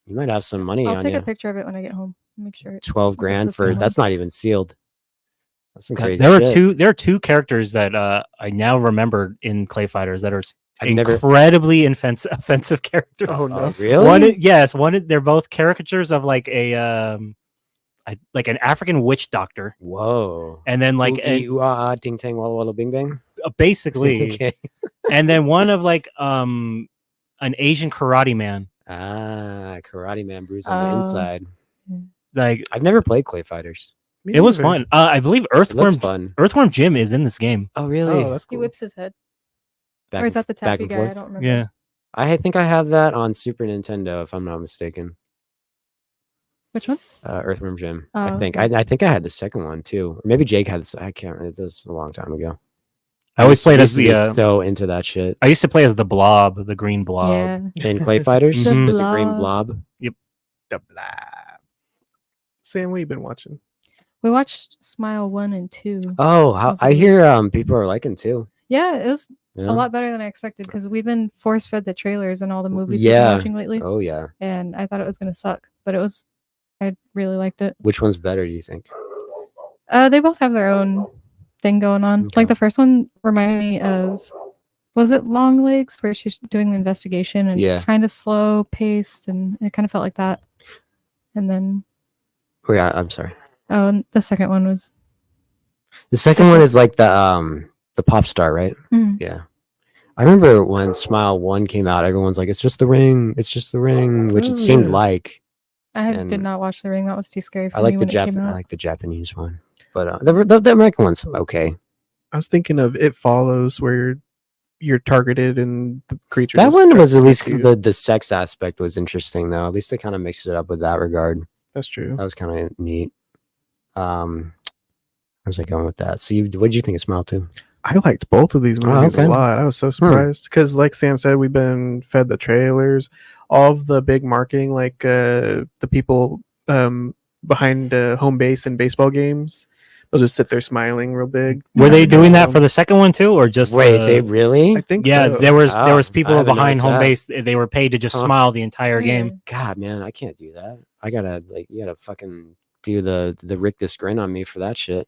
You might have some money I'll on take you. a picture of it when I get home. Make sure. 12 it's grand the for same that's one. not even sealed. That's some God, crazy. there are two characters that I now remembered in Clay Fighters that are I've never- incredibly offensive characters. Oh, no. Really? They're both caricatures of like an African witch doctor, Whoa. and then like ting tang walla walla bing bang. basically, Okay. and then one of like an Asian karate man. Ah, Karate Man bruise on the Oh. inside. Like I've never played Clay Fighters. Me it was neither. fun. I believe It looks Earthworm fun. Earthworm Jim is in this game. Oh, really? Oh, that's He cool. whips his head. Back Or is and- that the back taffy and guy? forth? I don't remember. Yeah. I think I have that on Super Nintendo, if I'm not mistaken. Which one? Earthworm Jim. Oh, I think. okay. I think I had the second one too. Or maybe Jake had this. I can't remember. It was a long time ago. I always played used as to be the. so into that shit. I used to play as the Blob, the green Blob. Yeah. In Clay Fighters, The there's a green Blob. blob. The blah. Sam, what you been watching? We watched Smile 1 and 2. Oh, how, I hear people are liking too. Yeah, it was Yeah. a lot better than I expected because we've been force fed the trailers and all the movies we've Yeah. been watching lately. Oh yeah. And I thought it was going to suck, but I really liked it. Which one's better? Do you think? They both have their own thing going on. Okay. Like the first one reminded me of, was it Long Legs, where she's doing the investigation and Yeah. it's kind of slow paced and it kind of felt like that. And then, Oh yeah. I'm sorry. and the second one was, The second one is like the pop star, right? Mhm. Yeah. I remember when Smile 1 came out, everyone's like, it's just the ring, which Oh, it seemed yeah. like. I And did not watch The Ring. That was too scary for I me like the when it came I out. like the Japanese one. But the American one's okay. I was thinking of It Follows, where you're targeted and the creature. That just one tries was to at get least you. the sex aspect was interesting though. At least they kind of mixed it up with that regard. That's true. That was kind of neat. Where's I going with that? So what did you think of Smile 2? I liked both of these movies okay. a lot. I was so surprised because, like Sam said, we've been fed the trailers, all of the big marketing, like the people behind home base and baseball games. They'll just sit there smiling real big. Were they doing that for the second one too, or just Wait, they really? I think Yeah, so. there was Oh, I people haven't behind noticed home that. base. They were paid to just Huh. smile the entire game. God, man, I can't do that. I gotta you gotta fucking do the Rick this grin on me for that shit.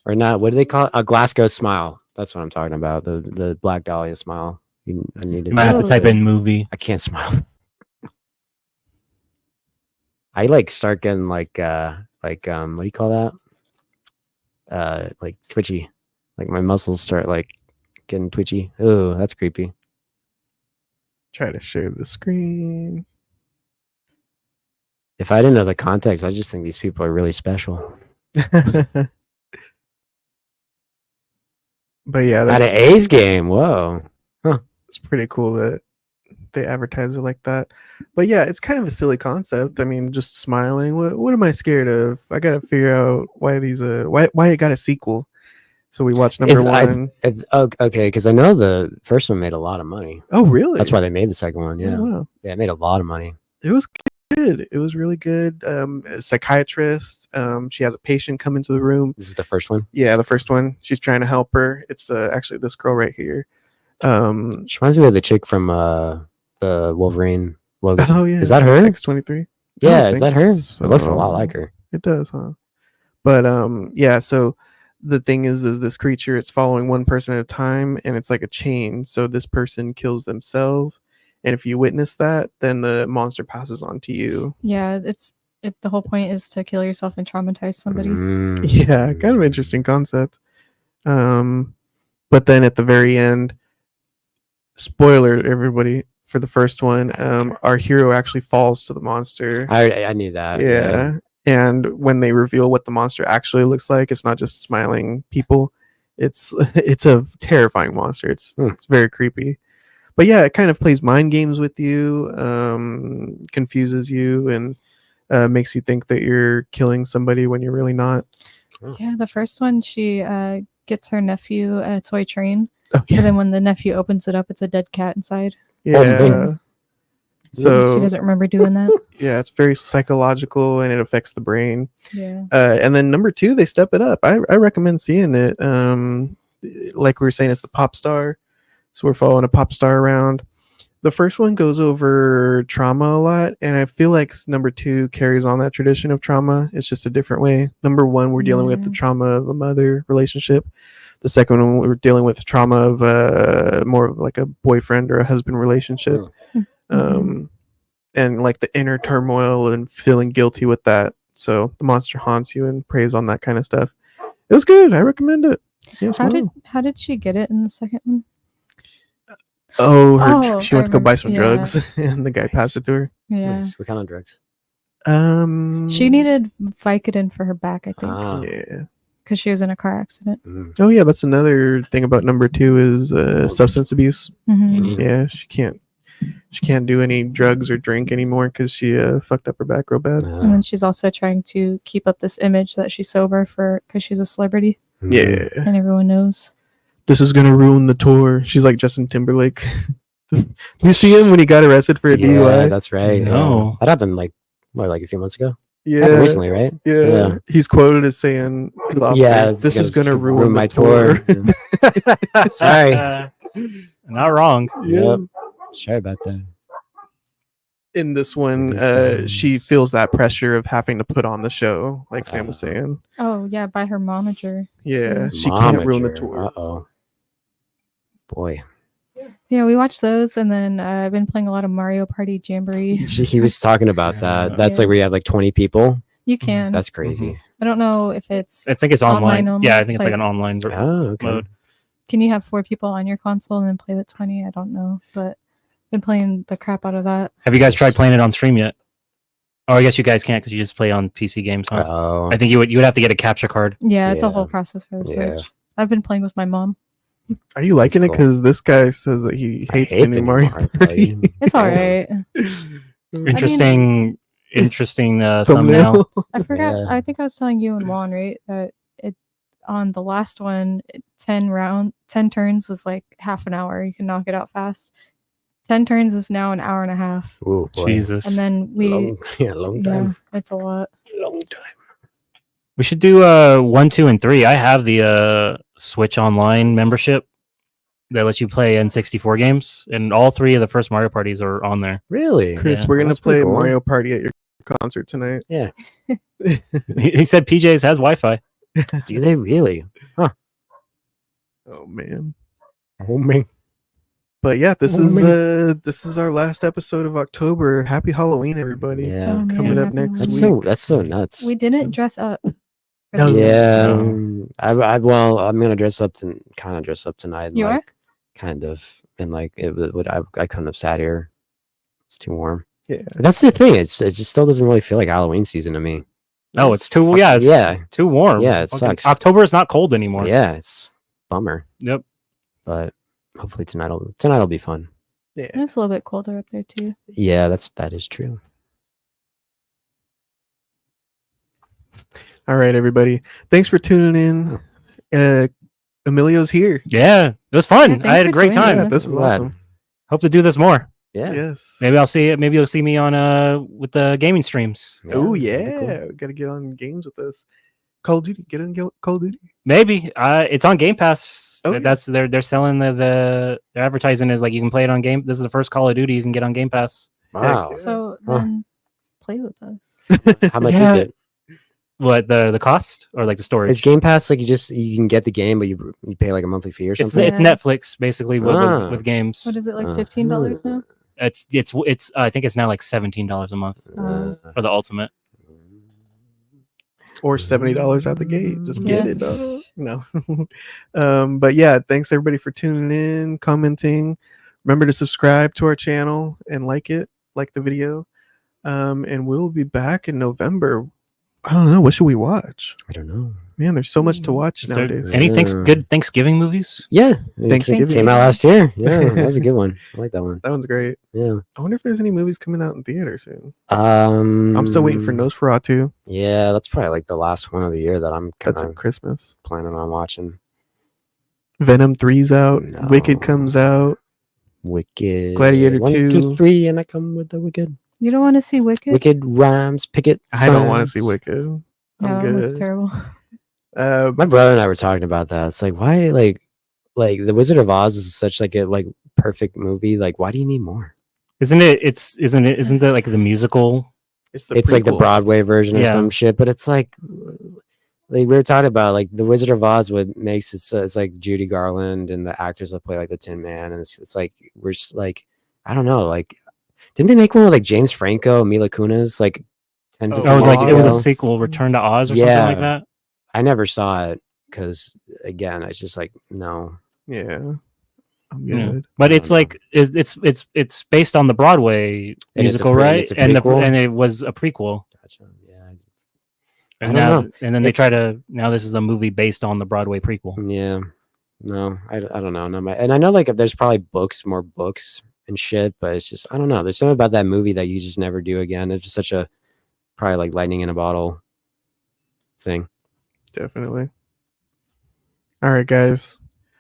Or not? What do they call it? A Glasgow smile. That's what I'm talking about. The Black Dahlia smile. I need to. You might have to type in movie. I can't smile. I like start getting like what do you call that? Like twitchy. Like my muscles start like getting twitchy. Oh, that's creepy. Try to share the screen. If I didn't know the context, I just think these people are really special. But yeah, At an A's game. Whoa. it's pretty cool that they advertise it like that. But yeah, it's kind of a silly concept. I mean, just smiling. What am I scared of? I gotta figure out why these why it got a sequel. So we watched number one. Okay, because I know the first one made a lot of money. Oh, really? That's why they made the second one. Yeah, Oh, wow. Yeah, it made a lot of money. It was good. It was really good. A psychiatrist. She has a patient come into the room. This is the first one. Yeah, the first one. She's trying to help her. It's actually this girl right here. She reminds me of the chick from the Wolverine logo. Oh yeah, Is that her? X-23. Yeah, is that her? It looks a lot like her. It does, huh? But yeah. So the thing is this creature. It's following one person at a time, and it's like a chain. So this person kills themselves, and if you witness that, then the monster passes on to you. yeah, the whole point is to kill yourself and traumatize somebody. Mm. Yeah, kind of interesting concept. But then at the very end, spoiler everybody for the first one, our hero actually falls to the monster. I knew that. Yeah. And when they reveal what the monster actually looks like, it's not just smiling people. It's a terrifying monster. It's very creepy. But yeah, it kind of plays mind games with you, confuses you, and makes you think that you're killing somebody when you're really not. Yeah, the first one, she gets her nephew a toy train. Oh, yeah. And then when the nephew opens it up, it's a dead cat inside. Yeah. So She doesn't remember doing that. yeah, it's very psychological and it affects the brain. Yeah. And then number 2, they step it up. I recommend seeing it. Like we were saying, it's the pop star. So we're following a pop star around. The first one goes over trauma a lot, and I feel like number 2 carries on that tradition of trauma. It's just a different way. Number 1, we're dealing with the trauma of a mother relationship. The second one, we're dealing with trauma of more of like a boyfriend or a husband relationship. And like the inner turmoil and feeling guilty with that. So the monster haunts you and preys on that kind of stuff. It was good. I recommend it. Yeah, How did she get it in the second one? she went to go buy some yeah. drugs and the guy passed it to her. Yeah. Nice. What kind of drugs? She needed Vicodin for her back, I think, Ah. Yeah. because she was in a car accident. Oh yeah, that's another thing about number 2 is substance abuse. Mhm. Yeah, she can't do any drugs or drink anymore because she fucked up her back real bad. And then she's also trying to keep up this image that she's sober because she's a celebrity Yeah, and everyone knows. this is gonna ruin the tour. She's like Justin Timberlake. You see him when he got arrested for a Yeah, DUI? that's right. No. Yeah. That happened like a few months ago. Yeah, Happened recently, right? yeah. He's quoted as saying, to the officer, Yeah, this is gonna gonna ruin my my tour. Sorry. Not wrong. Yeah. Yep. Sorry about that. In this one, These she things. feels that pressure of having to put on the show, like Sam was saying. Oh yeah, by her momager. Yeah, too. she can't ruin the Momager. tour. Uh-oh. Boy. Yeah, we watched those, and then I've been playing a lot of Mario Party Jamboree. He was talking about that. That's Yeah. like where you have like 20 people. You can. That's crazy. I don't know if it's. I think it's online. Online only, Yeah, I think it's like like- an online Oh, okay. mode. Can you have 4 people on your console and then play with 20? I don't know, but been playing the crap out of that. Have you guys tried playing it on stream yet? Oh, I guess you guys can't because you just play on PC games. Huh? Oh. I think you would have to get a capture card. Yeah, it's a Yeah. whole process for the Switch. Yeah. I've been playing with my mom. Are you liking it? cool. Because this guy says that he I hates hate the new Mario Party. It's all right. Interesting thumbnail. I forgot. Yeah. I think I was telling you and Juan, right, that it on the last one, 10 turns was like half an hour. You can knock it out fast. 10 turns is now an hour and a half. Ooh, boy. Jesus. And then we, Long time. yeah, it's a lot. Long time. We should do 1, 2, and 3. I have the Switch Online membership that lets you play N64 games, and all 3 of the first Mario parties are on there. Really? Chris, Yeah. we're gonna That's play pretty cool. Mario Party at your concert tonight. Yeah. He said PJ's has Wi-Fi. Do they really? Oh man. Oh, man. But yeah, this Oh, is our last episode of October. Happy Halloween, everybody. Yeah. Oh, Coming man, up happy next Halloween. week. That's so nuts. We didn't dress up. for No. the- Yeah. No. Well, I'm gonna dress up tonight. And You are? like, kind of, and like it would. I couldn't have sat here. It's too warm. Yeah. That's the thing. It just still doesn't really feel like Halloween season to me. No, it's too it's Yeah. too warm. Yeah, it Fucking- sucks. October is not cold anymore. Yeah, it's bummer. Yep. But hopefully tonight'll be fun. Yeah. It's a little bit colder up there too. Yeah, that is true. All right, everybody. Thanks for tuning in. Emilio's here. Yeah, it was fun. Yeah, I thanks had a for great joining time. Yeah, us. this is Glad. awesome. Hope to do this more. Yeah. Yes. Maybe I'll see it. Maybe you'll see me on with the gaming streams. Oh that'd be yeah, cool. we gotta get on games with us. Call of Duty. Get on Call of Duty. Maybe it's on Game Pass. Oh, yeah. That's they're selling the advertising is like you can play it on Game. This is the first Call of Duty you can get on Game Pass. Wow. Yeah. So Huh. then play with us. How much Yeah. is it? What the cost or like the storage? Is Game Pass like you can get the game, but you pay like a monthly fee or It's something? it's Netflix basically with, Ah. with games. What is it, like Uh, $15 now? It's I think it's now like $17 a month for the ultimate. Or $70 out the gate. Just get Yeah. it. Dog. No. But yeah, thanks everybody for tuning in, commenting. Remember to subscribe to our channel and like the video. And we'll be back in November. I don't know. What should we watch? I don't know. Man, there's so much to watch Is there nowadays. any Yeah. good Thanksgiving movies? Yeah, Thanksgiving. came out last year. Yeah, that was a good one. I like that one. That one's great. Yeah. I wonder if there's any movies coming out in theater soon. I'm I'm still waiting for Nosferatu. Yeah, that's probably like the last one of the year that I'm kind That's at of Christmas. planning on watching. Venom 3's out. No. Wicked comes out. Wicked. Gladiator 1, 2. 2, 3, and I come with the Wicked. You don't want to see Wicked? Wicked rhymes, picket. I don't want to signs. see Wicked. I'm No, good. that's terrible. My brother and I were talking about that. It's like why like The Wizard of Oz is such like a perfect movie. Like why do you need more? Isn't that like the musical? It's Like the prequel. Broadway version or Yeah. some shit, but it's like we were talking about like The Wizard of Oz. What makes it so it's like Judy Garland and the actors that play like the Tin Man, and it's like we're just like I don't know. Like didn't they make one with like James Franco, Mila Kunis like 10, Oh, 15 Oh, it was years like it was ago? a sequel, Return to Oz or Yeah. something like that. I never saw it because again, it's just like no. Yeah. I'm Yeah. good. But I it's don't know. like it's based on the Broadway And it's a musical, pre- right? it's a And prequel? and it was a prequel. watch them. Yeah. And I now, don't know. and then they It's- try to. Now this is a movie based on the Broadway prequel. Yeah. No, I don't know. And I know like if there's probably more books and shit, but it's just I don't know. There's something about that movie that you just never do again. It's just such a probably like lightning in a bottle thing. Definitely. All right, guys.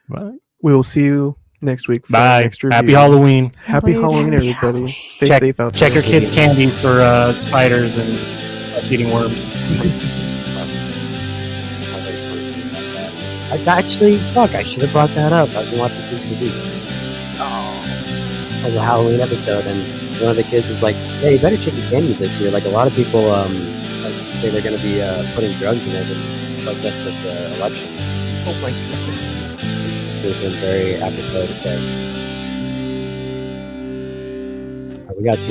Bye. We will see you next week for our Bye. next review. Happy Halloween. Happy Happy Halloween, Halloween. everybody. Stay Check safe out check there. your kids' candies for spiders and eating worms. Actually, fuck, I should have brought that up. I've been watching Freaks and Geeks. It was a Halloween episode, and one of the kids is like, "Hey, you better check your candy this year." Like a lot of people like, say they're going to be putting drugs in it, and like that's like the election. Oh my goodness. It's been very apropos to say. We got